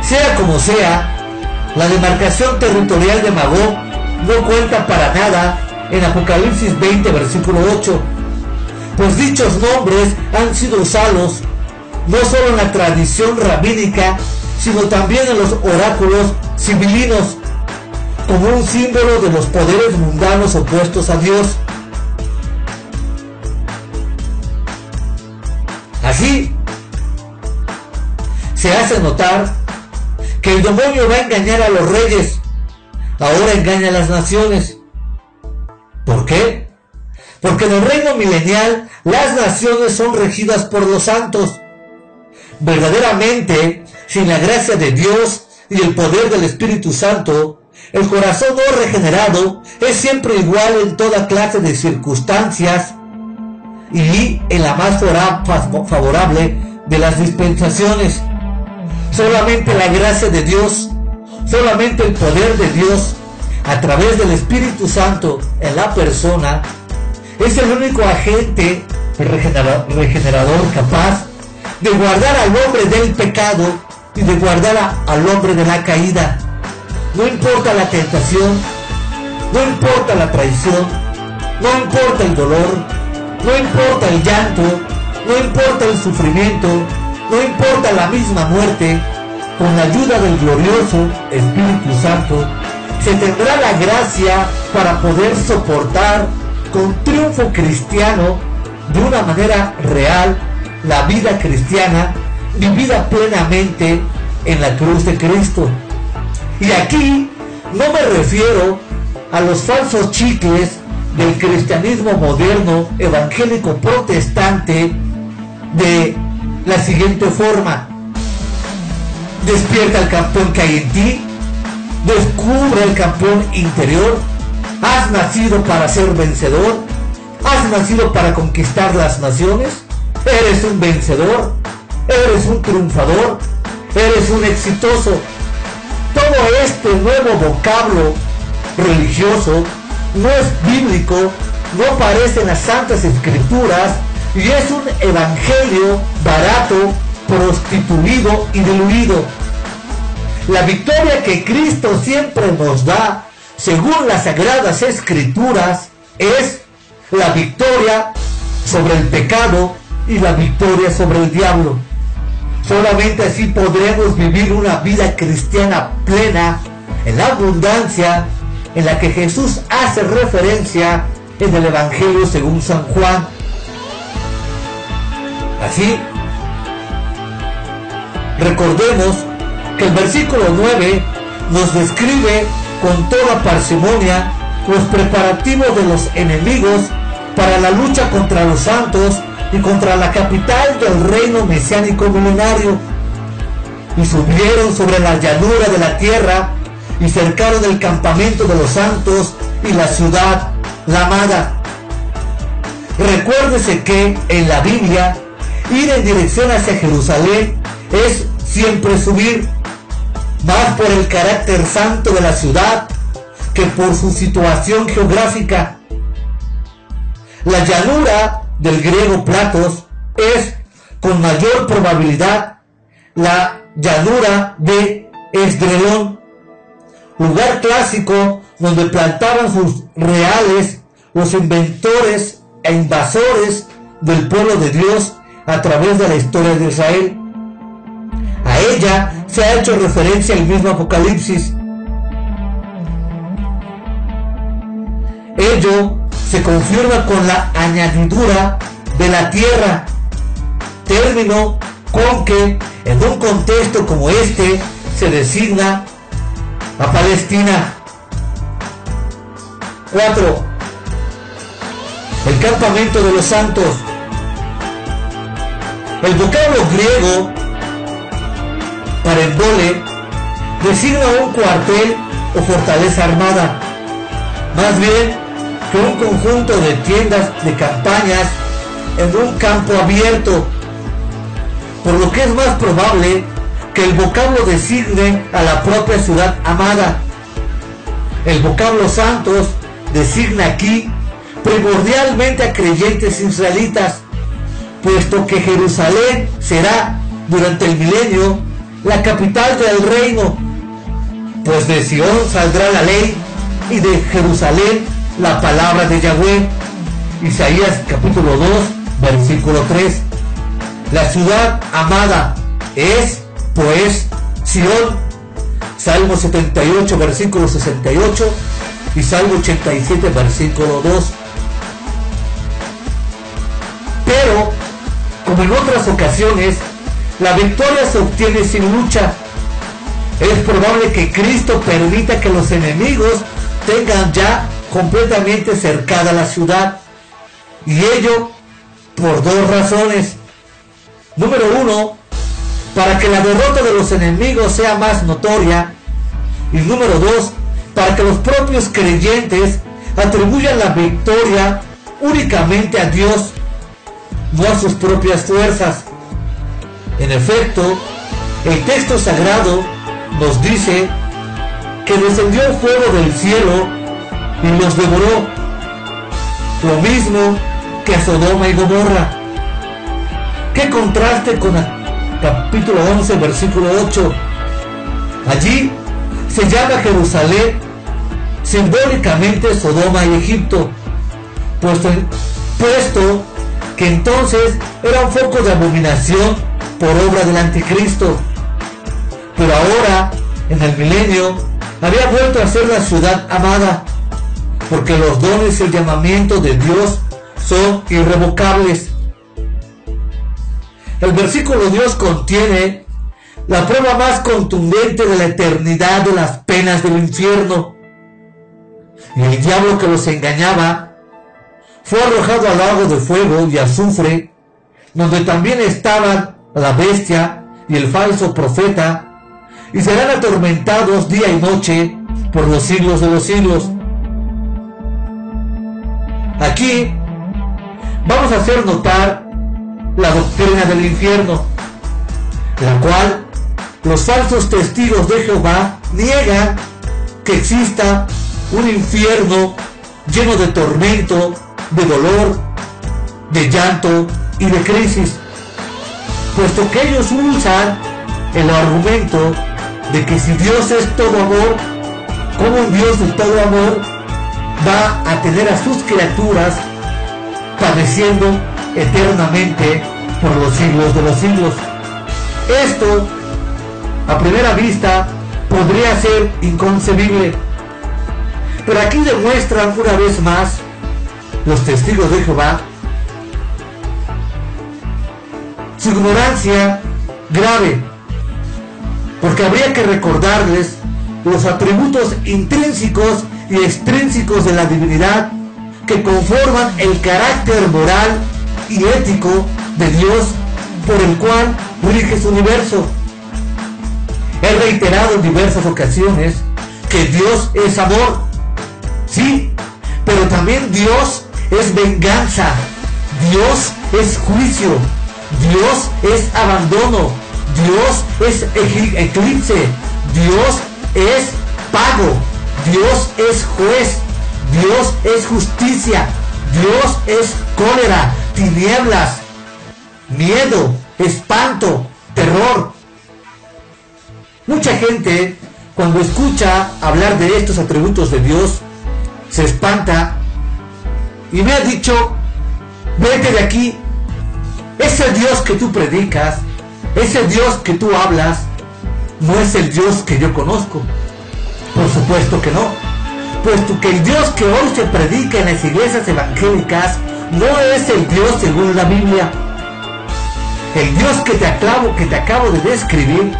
Sea como sea, la demarcación territorial de Magog no cuenta para nada en Apocalipsis 20, versículo 8, pues dichos nombres han sido usados no solo en la tradición rabínica, sino también en los oráculos sibilinos, como un símbolo de los poderes mundanos opuestos a Dios. Así, se hace notar que el demonio va a engañar a los reyes, ahora engaña a las naciones. ¿Por qué? Porque en el reino milenial las naciones son regidas por los santos. Verdaderamente, sin la gracia de Dios y el poder del Espíritu Santo, el corazón no regenerado es siempre igual en toda clase de circunstancias y en la más favorable de las dispensaciones. Solamente la gracia de Dios, solamente el poder de Dios a través del Espíritu Santo en la persona es el único agente regenerador capaz de guardar al hombre del pecado y de guardar al hombre de la caída. No importa la tentación, no importa la traición, no importa el dolor, no importa el llanto, no importa el sufrimiento, no importa la misma muerte, con la ayuda del glorioso Espíritu Santo, se tendrá la gracia para poder soportar con triunfo cristiano, de una manera real, la vida cristiana vivida plenamente en la cruz de Cristo. Y aquí no me refiero a los falsos chicles del cristianismo moderno evangélico protestante de la siguiente forma: despierta el campeón que hay en ti, descubre el campeón interior, has nacido para ser vencedor, has nacido para conquistar las naciones, eres un vencedor, eres un triunfador, eres un exitoso. Todo este nuevo vocablo religioso no es bíblico, no aparece en las Santas Escrituras y es un evangelio barato, prostituido y diluido. La victoria que Cristo siempre nos da, según las Sagradas Escrituras, es la victoria sobre el pecado y la victoria sobre el diablo. Solamente así podremos vivir una vida cristiana plena, en la abundancia en la que Jesús hace referencia en el Evangelio según San Juan. Así, recordemos que el versículo 9 nos describe con toda parsimonia los preparativos de los enemigos para la lucha contra los santos y contra la capital del reino mesiánico milenario. Y subieron sobre la llanura de la tierra y cercaron el campamento de los santos y la ciudad, la amada. Recuérdese que en la Biblia, ir en dirección hacia Jerusalén es siempre subir, más por el carácter santo de la ciudad que por su situación geográfica. La llanura del griego Platos es con mayor probabilidad la llanura de Esdrelón, lugar clásico donde plantaban sus reales los inventores e invasores del pueblo de Dios a través de la historia de Israel. A ella se ha hecho referencia el mismo Apocalipsis. Ello se confirma con la añadidura de la tierra, término con que en un contexto como este se designa a Palestina. 4. El campamento de los santos. El vocablo griego parembole designa un cuartel o fortaleza armada, más bien que un conjunto de tiendas de campañas en un campo abierto, por lo que es más probable que el vocablo designe a la propia ciudad amada. El vocablo santos designa aquí primordialmente a creyentes israelitas, puesto que Jerusalén será durante el milenio la capital del reino, pues de Sion saldrá la ley y de Jerusalén la palabra de Yahweh. Isaías capítulo 2 versículo 3. La ciudad amada es pues Sion. Salmo 78 versículo 68 y Salmo 87 versículo 2. Pero, como en otras ocasiones, la victoria se obtiene sin lucha. Es probable que Cristo permita que los enemigos tengan ya completamente cercada la ciudad, y ello por dos razones. Número 1, para que la derrota de los enemigos sea más notoria, y número 2, para que los propios creyentes atribuyan la victoria únicamente a Dios, no a sus propias fuerzas. En efecto, el texto sagrado nos dice que descendió el fuego del cielo y los devoró, lo mismo que a Sodoma y Gomorra. ¡Qué contraste con el capítulo 11 versículo 8! Allí se llama Jerusalén simbólicamente Sodoma y Egipto, puesto que entonces era un foco de abominación por obra del anticristo, pero ahora en el milenio había vuelto a ser la ciudad amada, porque los dones y el llamamiento de Dios son irrevocables. El versículo Dios contiene la prueba más contundente de la eternidad de las penas del infierno, y el diablo que los engañaba fue arrojado al lago de fuego y azufre, donde también estaban la bestia y el falso profeta, y serán atormentados día y noche por los siglos de los siglos. Aquí vamos a hacer notar la doctrina del infierno, la cual los falsos testigos de Jehová niegan que exista un infierno lleno de tormento, de dolor, de llanto y de crisis, puesto que ellos usan el argumento de que si Dios es todo amor, ¿cómo un Dios de todo amor va a tener a sus criaturas padeciendo eternamente por los siglos de los siglos? Esto, a primera vista, podría ser inconcebible. Pero aquí demuestran una vez más los testigos de Jehová su ignorancia grave, porque habría que recordarles los atributos intrínsecos y extrínsecos de la divinidad que conforman el carácter moral y ético de Dios por el cual rige su universo. He reiterado en diversas ocasiones que Dios es amor, sí, pero también Dios es venganza, Dios es juicio, Dios es abandono, Dios es eclipse, Dios es pago, Dios es juez, Dios es justicia, Dios es cólera, tinieblas, miedo, espanto, terror. Mucha gente, cuando escucha hablar de estos atributos de Dios, se espanta y me ha dicho: vete de aquí, ese Dios que tú predicas, ese Dios que tú hablas, no es el Dios que yo conozco. Por supuesto que no, puesto que el Dios que hoy se predica en las iglesias evangélicas no es el Dios según la Biblia. El Dios que te acabo de describir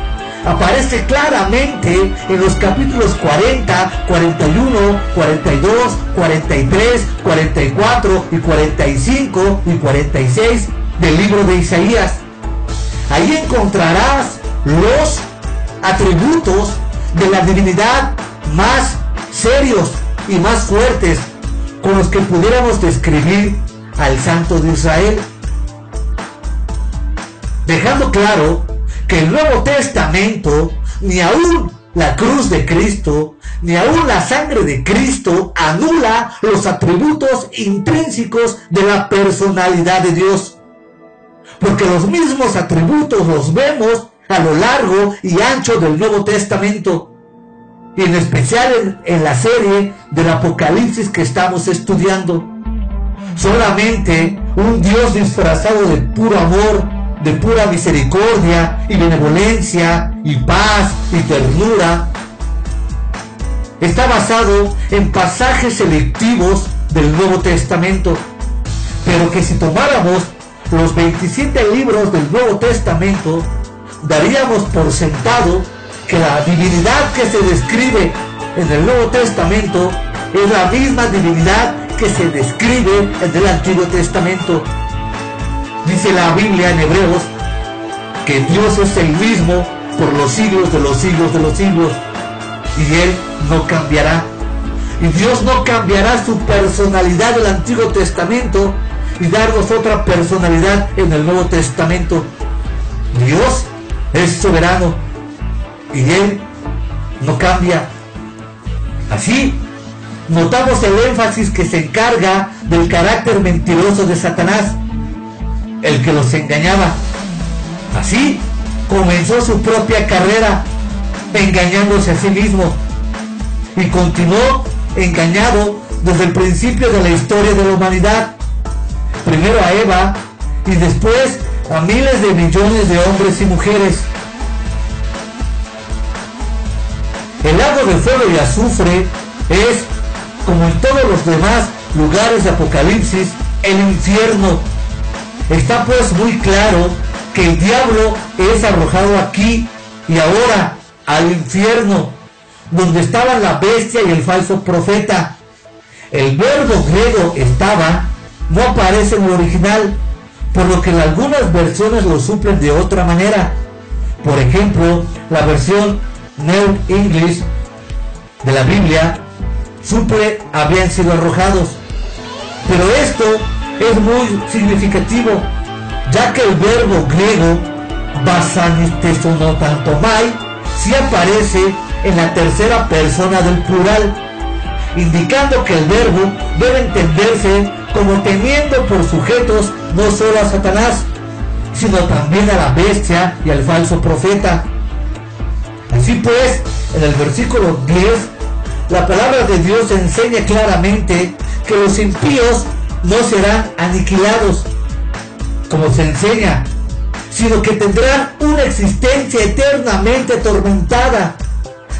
aparece claramente en los capítulos 40, 41, 42, 43, 44 y 45 y 46 del libro de Isaías. Ahí encontrarás los atributos de la divinidad más serios y más fuertes con los que pudiéramos describir al Santo de Israel, dejando claro que el Nuevo Testamento, ni aún la cruz de Cristo, ni aún la sangre de Cristo anula los atributos intrínsecos de la personalidad de Dios, porque los mismos atributos los vemos a lo largo y ancho del Nuevo Testamento, y en especial en la serie del Apocalipsis que estamos estudiando. Solamente un Dios disfrazado de puro amor, de pura misericordia y benevolencia y paz y ternura, está basado en pasajes selectivos del Nuevo Testamento, pero que si tomáramos los 27 libros del Nuevo Testamento, daríamos por sentado que la divinidad que se describe en el Nuevo Testamento es la misma divinidad que se describe en el Antiguo Testamento. Dice la Biblia en Hebreos que Dios es el mismo por los siglos de los siglos de los siglos, y Él no cambiará. Y Dios no cambiará su personalidad del Antiguo Testamento y darnos otra personalidad en el Nuevo Testamento. Dios es soberano y Él no cambia. Así, notamos el énfasis que se encarga del carácter mentiroso de Satanás, el que los engañaba. Así comenzó su propia carrera, engañándose a sí mismo, y continuó engañado desde el principio de la historia de la humanidad, primero a Eva y después a miles de millones de hombres y mujeres. El lago de fuego y azufre es, como en todos los demás lugares de Apocalipsis, el infierno. Está pues muy claro que el diablo es arrojado aquí y ahora al infierno, donde estaban la bestia y el falso profeta. El verbo griego estaba no aparece en el original, por lo que en algunas versiones lo suplen de otra manera. Por ejemplo, la versión New English de la Biblia suple habían sido arrojados. Pero esto es muy significativo, ya que el verbo griego basanistesonotantomai sí aparece en la tercera persona del plural, indicando que el verbo debe entenderse como teniendo por sujetos no solo a Satanás, sino también a la bestia y al falso profeta. Así pues, en el versículo 10, la palabra de Dios enseña claramente que los impíos no serán aniquilados, como se enseña, sino que tendrán una existencia eternamente atormentada,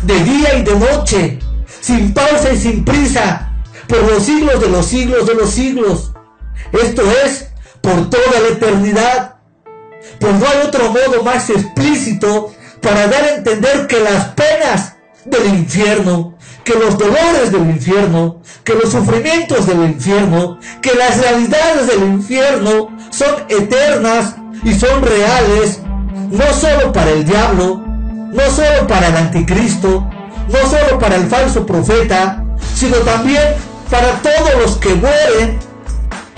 de día y de noche, sin pausa y sin prisa, por los siglos de los siglos de los siglos. Esto es, por toda la eternidad. Pues no hay otro modo más explícito para dar a entender que las penas del infierno, que los dolores del infierno, que los sufrimientos del infierno, que las realidades del infierno son eternas y son reales, no solo para el diablo, no solo para el anticristo, no solo para el falso profeta, sino también para todos los que mueren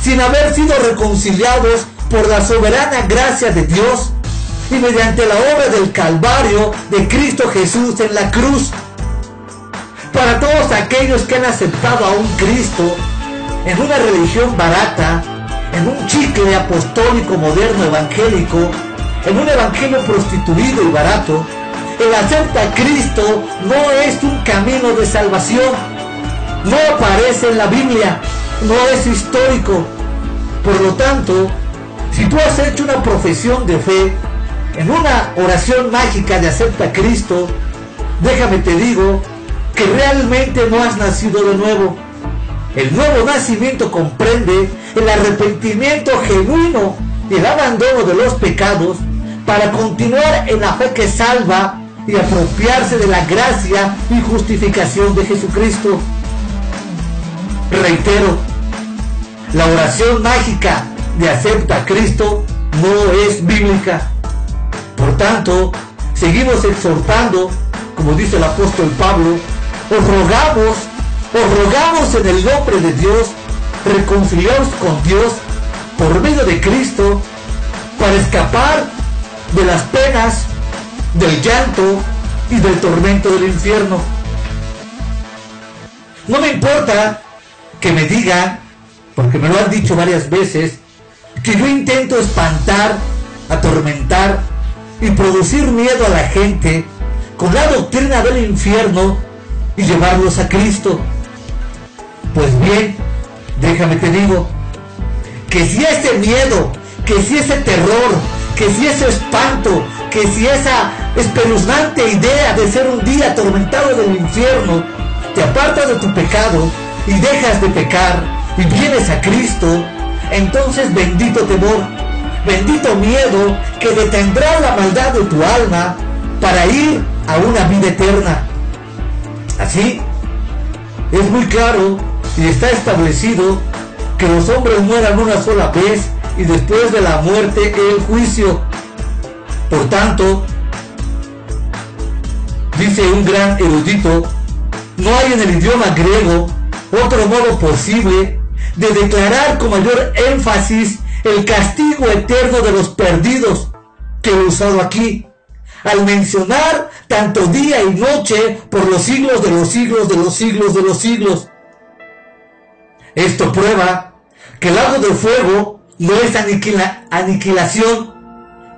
sin haber sido reconciliados por la soberana gracia de Dios y mediante la obra del Calvario de Cristo Jesús en la cruz. Para todos aquellos que han aceptado a un Cristo en una religión barata, en un chicle apostólico moderno evangélico, en un evangelio prostituido y barato, el acepta a Cristo no es un camino de salvación, no aparece en la Biblia, no es histórico. Por lo tanto, si tú has hecho una profesión de fe en una oración mágica de acepta a Cristo, déjame te digo que realmente no has nacido de nuevo. El nuevo nacimiento comprende el arrepentimiento genuino y el abandono de los pecados para continuar en la fe que salva y apropiarse de la gracia y justificación de Jesucristo. Reitero, la oración mágica de acepta a Cristo no es bíblica. Por tanto, seguimos exhortando, como dice el apóstol Pablo, os rogamos en el nombre de Dios, reconciliaos con Dios por medio de Cristo, para escapar de las penas, del llanto y del tormento del infierno. No me importa que me digan, porque me lo han dicho varias veces, que yo intento espantar, atormentar y producir miedo a la gente con la doctrina del infierno y llevarlos a Cristo. Pues bien, déjame te digo, que si ese miedo, que si ese terror, que si ese espanto, que si esa espeluznante idea de ser un día atormentado del infierno, te apartas de tu pecado y dejas de pecar y vienes a Cristo, entonces bendito temor, bendito miedo que detendrá la maldad de tu alma para ir a una vida eterna. Así, es muy claro y está establecido que los hombres mueran una sola vez y después de la muerte el juicio. Por tanto, dice un gran erudito, no hay en el idioma griego otro modo posible de declarar con mayor énfasis el castigo eterno de los perdidos que he usado aquí, al mencionar tanto día y noche por los siglos de los siglos de los siglos de los siglos. Esto prueba que el lago de fuego no es aniquilación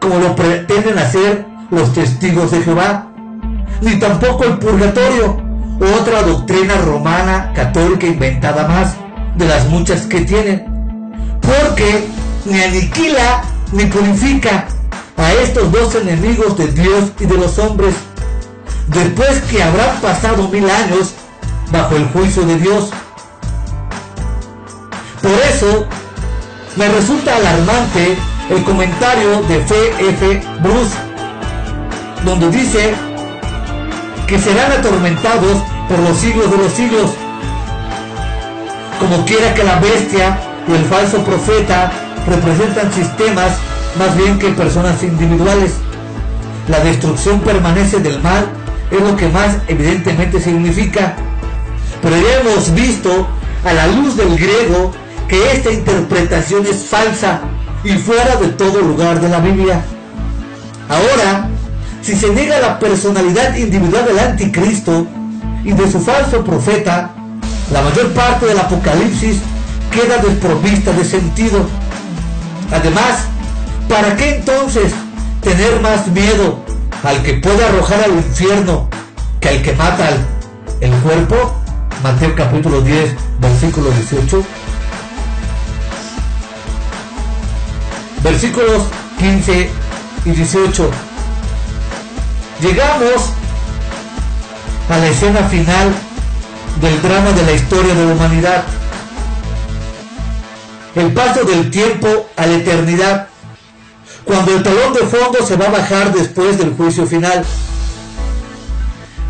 como lo pretenden hacer los testigos de Jehová, ni tampoco el purgatorio, otra doctrina romana católica inventada más de las muchas que tienen, porque ni aniquila ni purifica a estos dos enemigos de Dios y de los hombres, después que habrán pasado 1000 años bajo el juicio de Dios. Por eso me resulta alarmante el comentario de F. Bruce, donde dice que serán atormentados por los siglos de los siglos. Como quiera que la bestia y el falso profeta representan sistemas más bien que personas individuales, la destrucción permanece del mal es lo que más evidentemente significa. Pero ya hemos visto a la luz del griego que esta interpretación es falsa y fuera de todo lugar de la Biblia. Ahora, si se niega la personalidad individual del anticristo y de su falso profeta, la mayor parte del Apocalipsis queda desprovista de sentido. Además, ¿para qué entonces tener más miedo al que puede arrojar al infierno que al que mata el cuerpo? Mateo capítulo 10, versículo 18. Versículos 15 y 18. Llegamos a la escena final del drama de la historia de la humanidad. El paso del tiempo a la eternidad, cuando el telón de fondo se va a bajar después del juicio final.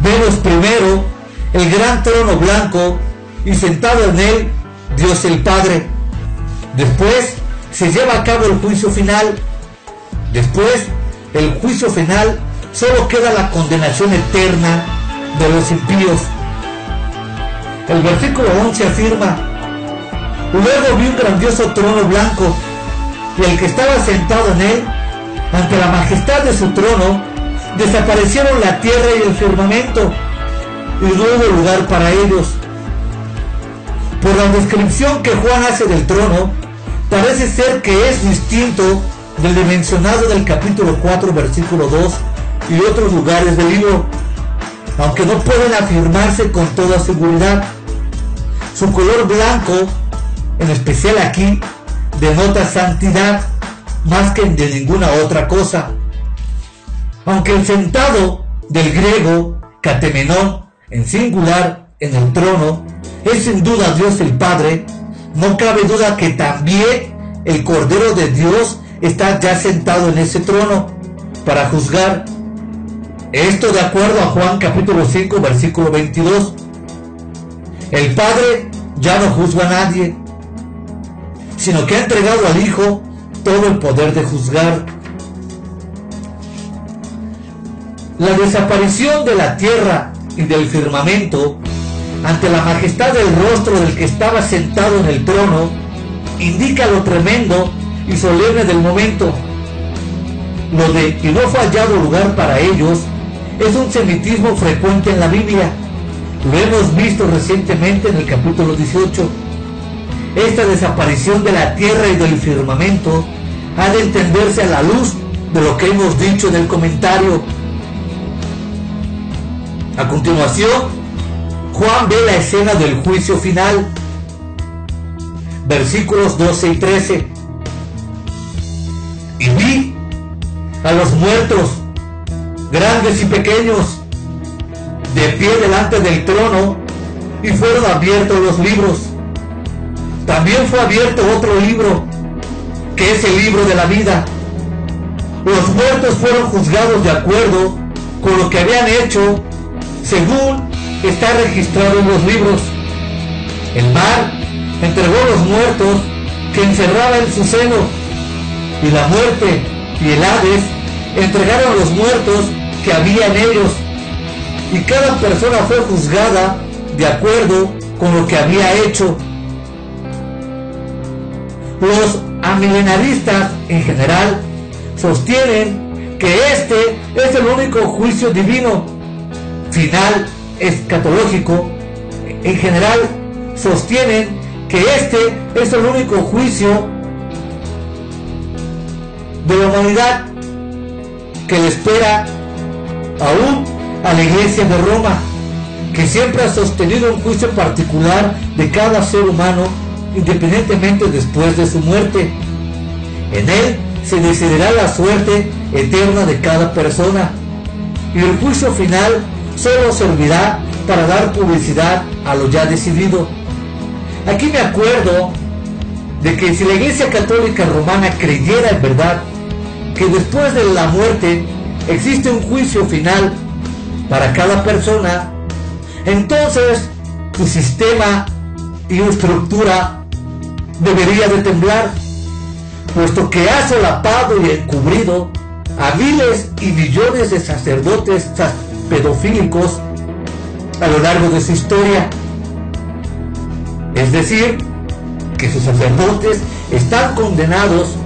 Vemos primero el gran trono blanco y sentado en él Dios el Padre. Después se lleva a cabo el juicio final. Después del juicio final solo queda la condenación eterna de los impíos. El versículo 11 afirma: luego vi un grandioso trono blanco y el que estaba sentado en él. Ante la majestad de su trono desaparecieron la tierra y el firmamento, y no hubo lugar para ellos. Por la descripción que Juan hace del trono, parece ser que es distinto del mencionado del capítulo 4, versículo 2 y otros lugares del libro, aunque no pueden afirmarse con toda seguridad. Su color blanco, en especial aquí, denota santidad más que de ninguna otra cosa. Aunque el sentado del griego catemenón en singular en el trono es sin duda Dios el Padre, no cabe duda que también el Cordero de Dios está ya sentado en ese trono para juzgar. Esto de acuerdo a Juan capítulo 5 versículo 22. El Padre ya no juzga a nadie, sino que ha entregado al Hijo todo el poder de juzgar. La desaparición de la tierra y del firmamento ante la majestad del rostro del que estaba sentado en el trono indica lo tremendo y solemne del momento. Lo de "y no fue hallado lugar para ellos" es un semitismo frecuente en la Biblia. Lo hemos visto recientemente en el capítulo 18. Esta desaparición de la tierra y del firmamento ha de entenderse a la luz de lo que hemos dicho en el comentario. A continuación, Juan ve la escena del juicio final, versículos 12 y 13. Y vi a los muertos, grandes y pequeños, de pie delante del trono, y fueron abiertos los libros. También fue abierto otro libro, que es el libro de la vida. Los muertos fueron juzgados de acuerdo con lo que habían hecho, según está registrado en los libros. El mar entregó los muertos que encerraba en su seno, y la muerte y el Hades entregaron los muertos que había en ellos, y cada persona fue juzgada de acuerdo con lo que había hecho. Los amilenaristas en general sostienen que este es el único juicio divino final escatológico. En general sostienen que este es el único juicio de la humanidad que le espera aún a la Iglesia de Roma, que siempre ha sostenido un juicio particular de cada ser humano independientemente después de su muerte. En él se decidirá la suerte eterna de cada persona, y el juicio final solo servirá para dar publicidad a lo ya decidido. Aquí me acuerdo de que si la Iglesia Católica Romana creyera en verdad que después de la muerte existe un juicio final para cada persona, entonces su sistema y estructura debería de temblar, puesto que ha solapado y encubrido a miles y millones de sacerdotes pedofílicos a lo largo de su historia. Es decir, que sus sacerdotes están condenados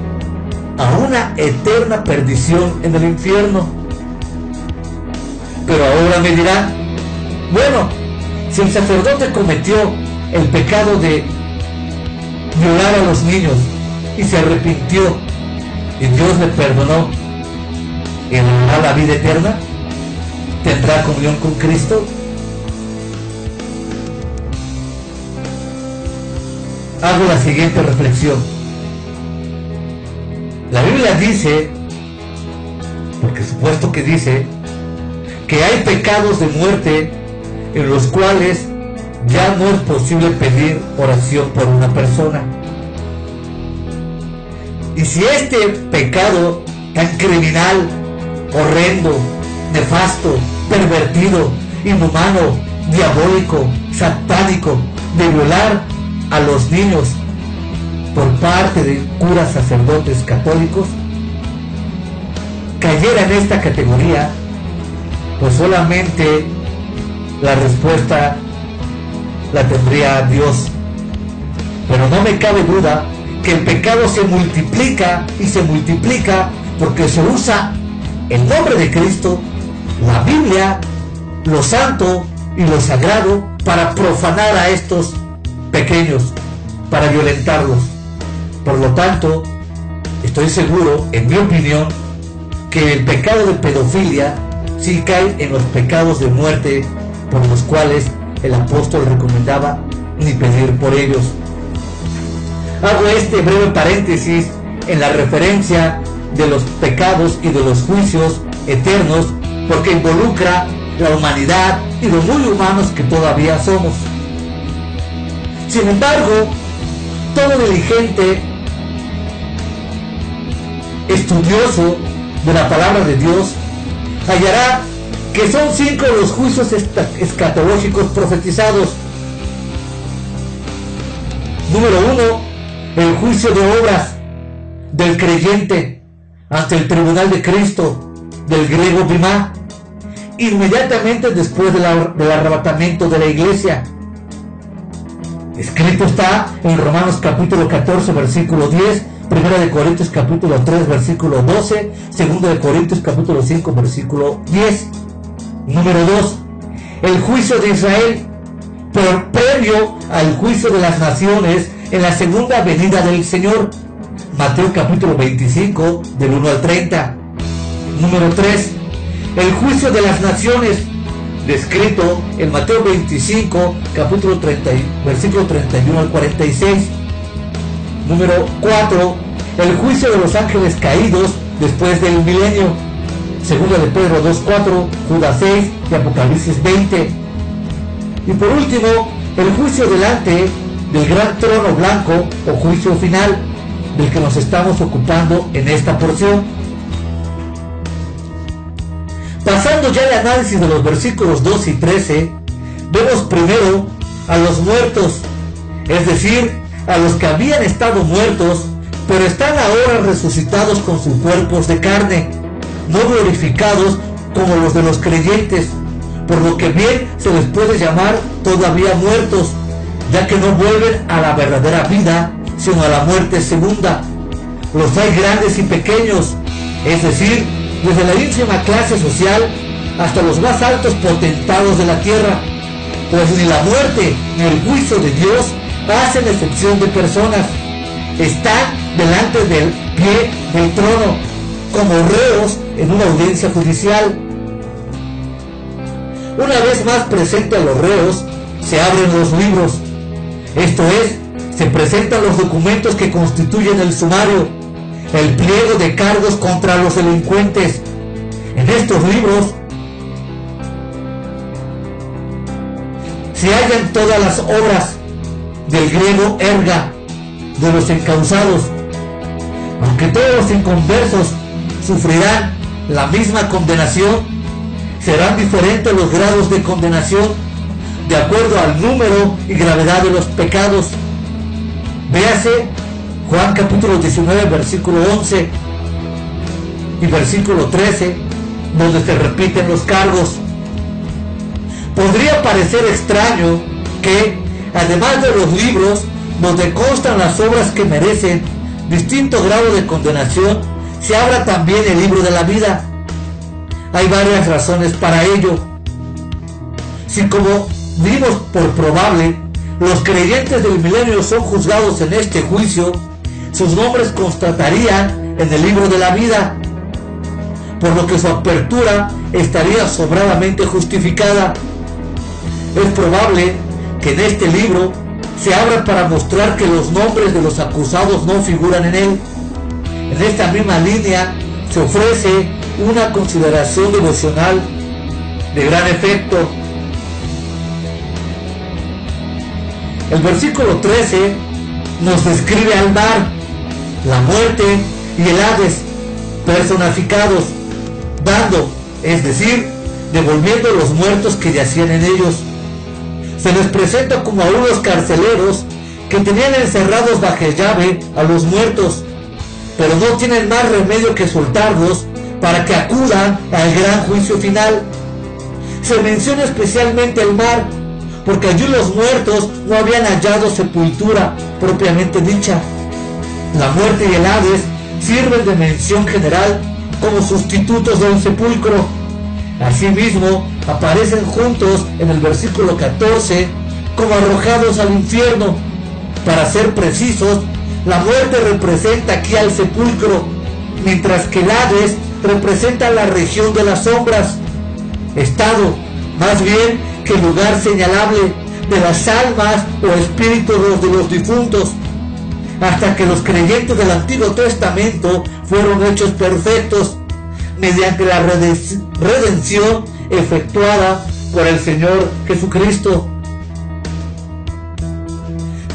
a una eterna perdición en el infierno. Pero ahora me dirán, bueno, si el sacerdote cometió el pecado de violar a los niños y se arrepintió y Dios le perdonó, ¿heredará la vida eterna? ¿Tendrá comunión con Cristo? Hago la siguiente reflexión. La Biblia dice porque supuesto que dice que hay pecados de muerte en los cuales ya no es posible pedir oración por una persona. Y si este pecado tan criminal, horrendo, nefasto, pervertido, inhumano, diabólico, satánico, de violar a los niños por parte de curas sacerdotes católicos, cayera en esta categoría, pues solamente la respuesta la tendría Dios. Pero no me cabe duda que el pecado se multiplica y se multiplica porque se usa el nombre de Cristo, la Biblia, lo santo y lo sagrado para profanar a estos pequeños, para violentarlos. Por lo tanto, estoy seguro, en mi opinión, que el pecado de pedofilia sí cae en los pecados de muerte por los cuales el apóstol recomendaba ni pedir por ellos. Hago este breve paréntesis en la referencia de los pecados y de los juicios eternos porque involucra la humanidad y lo muy humanos que todavía somos. Sin embargo, todo diligente estudioso de la palabra de Dios hallará que son 5 los juicios escatológicos profetizados. Número 1, el juicio de obras del creyente ante el tribunal de Cristo, del griego bimá, inmediatamente después del arrebatamiento de la iglesia. Escrito está en Romanos capítulo 14 versículo 10, Primera de Corintios capítulo 3 versículo 12, Segunda de Corintios capítulo 5 versículo 10. Número 2, el juicio de Israel, pero previo al juicio de las naciones en la segunda venida del Señor. Mateo capítulo 25 del 1 al 30. Número 3, el juicio de las naciones, descrito en Mateo 25 capítulo 30 versículo 31 al 46. Número 4, el juicio de los ángeles caídos después del milenio, Segunda de Pedro 2:4, Judas 6 y Apocalipsis 20. Y por último, el juicio delante del gran trono blanco o juicio final, del que nos estamos ocupando en esta porción. Pasando ya al análisis de los versículos 2 y 13, vemos primero a los muertos, es decir, a los que habían estado muertos, pero están ahora resucitados con sus cuerpos de carne, no glorificados como los de los creyentes, por lo que bien se les puede llamar todavía muertos, ya que no vuelven a la verdadera vida, sino a la muerte segunda. Los hay grandes y pequeños, es decir, desde la ínfima clase social hasta los más altos potentados de la tierra, pues ni la muerte ni el juicio de Dios hacen excepción de personas. Están delante del pie del trono, como reos en una audiencia judicial. Una vez más presente a los reos, se abren los libros, esto es, se presentan los documentos que constituyen el sumario, el pliego de cargos contra los delincuentes. En estos libros se hallan todas las obras del griego erga, de los encausados. Aunque todos los inconversos sufrirán la misma condenación, serán diferentes los grados de condenación de acuerdo al número y gravedad de los pecados. Véase Juan capítulo 19 versículo 11 y versículo 13, donde se repiten los cargos. Podría parecer extraño que, además de los libros donde constan las obras que merecen distinto grado de condenación, se abra también el libro de la vida. Hay varias razones para ello. Si, como dimos por probable, los creyentes del milenio son juzgados en este juicio, sus nombres constatarían en el libro de la vida, por lo que su apertura estaría sobradamente justificada. Es probable que en este libro se abra para mostrar que los nombres de los acusados no figuran en él. En esta misma línea se ofrece una consideración devocional de gran efecto. El versículo 13 nos describe al mar, la muerte y el Hades personificados, dando, es decir, devolviendo los muertos que yacían en ellos. Se les presenta como a unos carceleros que tenían encerrados bajo llave a los muertos, pero no tienen más remedio que soltarlos para que acudan al gran juicio final. Se menciona especialmente el mar, porque allí los muertos no habían hallado sepultura propiamente dicha. La muerte y el Hades sirven de mención general como sustitutos de un sepulcro. Asimismo, aparecen juntos en el versículo 14 como arrojados al infierno. Para ser precisos, la muerte representa aquí al sepulcro, mientras que el Hades representa la región de las sombras, estado más bien que lugar señalable de las almas o espíritus de los difuntos, hasta que los creyentes del Antiguo Testamento fueron hechos perfectos mediante la redención efectuada por el Señor Jesucristo.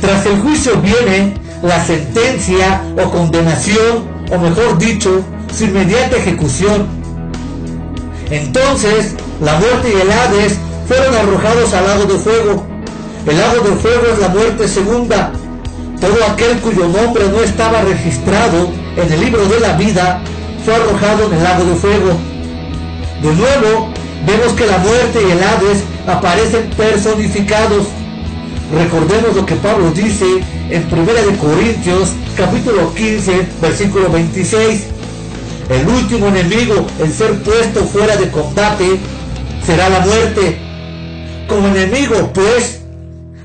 Tras el juicio viene la sentencia o condenación, o mejor dicho, su inmediata ejecución. Entonces, la muerte y el Hades fueron arrojados al lago de fuego. El lago de fuego es la muerte segunda. Todo aquel cuyo nombre no estaba registrado en el libro de la vida fue arrojado en el lago de fuego. De nuevo, vemos que la muerte y el Hades aparecen personificados. Recordemos lo que Pablo dice en 1 Corintios capítulo 15 versículo 26. El último enemigo en ser puesto fuera de combate será la muerte, como enemigo pues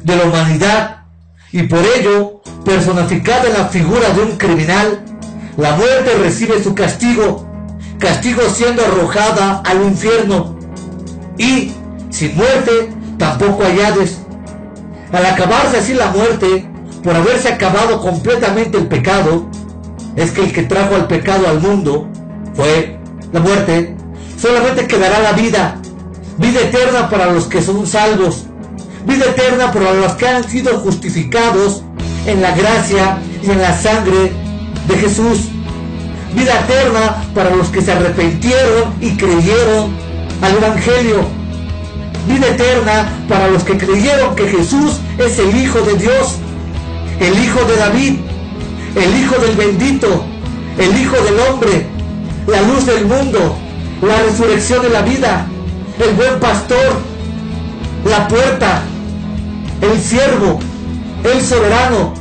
de la humanidad, y por ello personificada en la figura de un criminal. La muerte recibe su castigo siendo arrojada al infierno, y sin muerte tampoco hay Hades. Al acabarse así la muerte, por haberse acabado completamente el pecado, es que el que trajo el pecado al mundo fue la muerte. Solamente quedará la vida eterna para los que son salvos, vida eterna para los que han sido justificados en la gracia y en la sangre de Jesús, vida eterna para los que se arrepintieron y creyeron al Evangelio, vida eterna para los que creyeron que Jesús es el Hijo de Dios, el Hijo de David, el Hijo del bendito, el Hijo del hombre, la luz del mundo, la resurrección de la vida, el buen pastor, la puerta, el siervo, el soberano,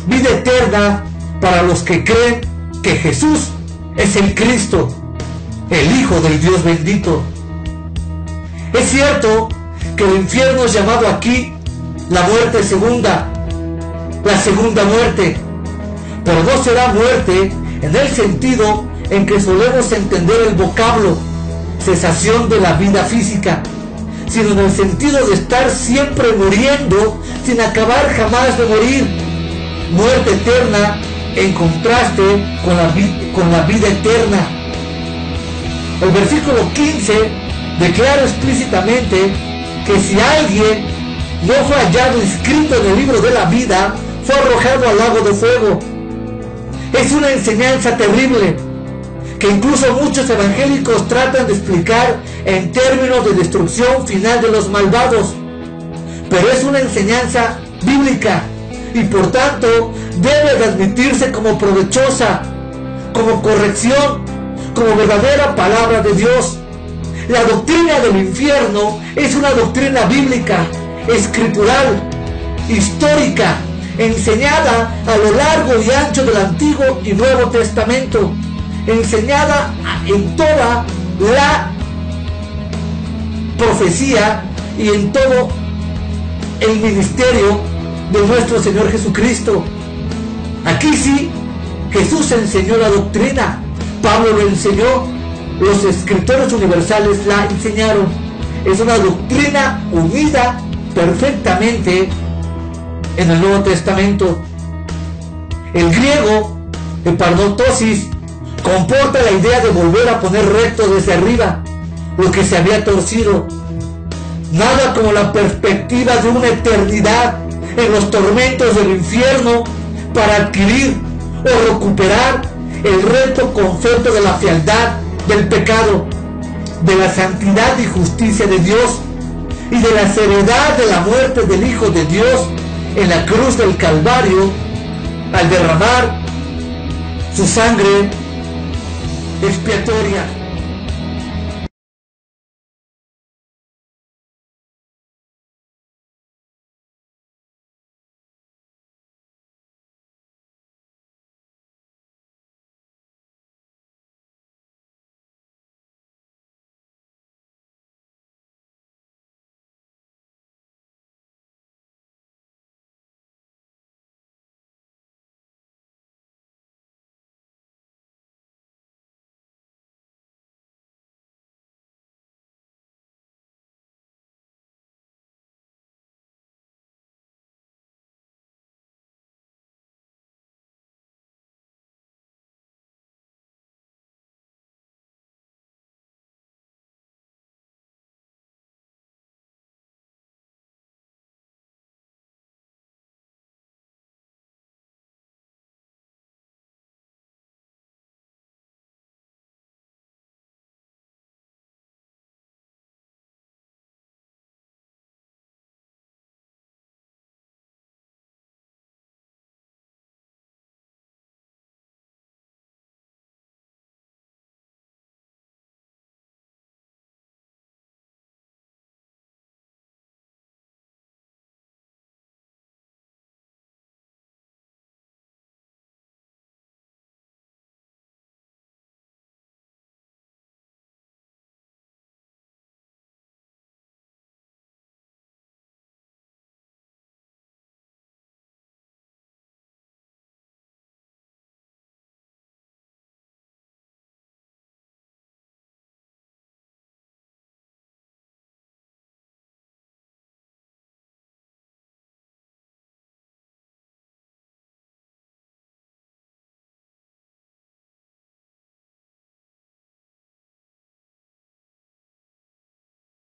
vida eterna para los que creen que Jesús es el Cristo, el Hijo del Dios bendito. Es cierto que el infierno es llamado aquí la muerte segunda, la segunda muerte, pero no será muerte en el sentido en que solemos entender el vocablo, cesación de la vida física, sino en el sentido de estar siempre muriendo sin acabar jamás de morir. Muerte eterna en contraste con la vida eterna. El versículo 15 declara explícitamente que si alguien no fue hallado inscrito en el libro de la vida, fue arrojado al lago de fuego. Es una enseñanza terrible que incluso muchos evangélicos tratan de explicar en términos de destrucción final de los malvados, pero es una enseñanza bíblica y por tanto debe de admitirse como provechosa, como corrección, como verdadera palabra de Dios. La doctrina del infierno es una doctrina bíblica, escritural, histórica, enseñada a lo largo y ancho del Antiguo y Nuevo Testamento, enseñada en toda la profecía y en todo el ministerio de nuestro Señor Jesucristo. Aquí sí, Jesús enseñó la doctrina, Pablo lo enseñó, los escritores universales la enseñaron. Es una doctrina unida perfectamente en el Nuevo Testamento. El griego, epardotosis, comporta la idea de volver a poner recto desde arriba lo que se había torcido. Nada como la perspectiva de una eternidad en los tormentos del infierno para adquirir o recuperar el recto concepto de la fealdad del pecado, de la santidad y justicia de Dios y de la seriedad de la muerte del Hijo de Dios en la cruz del Calvario al derramar su sangre expiatoria.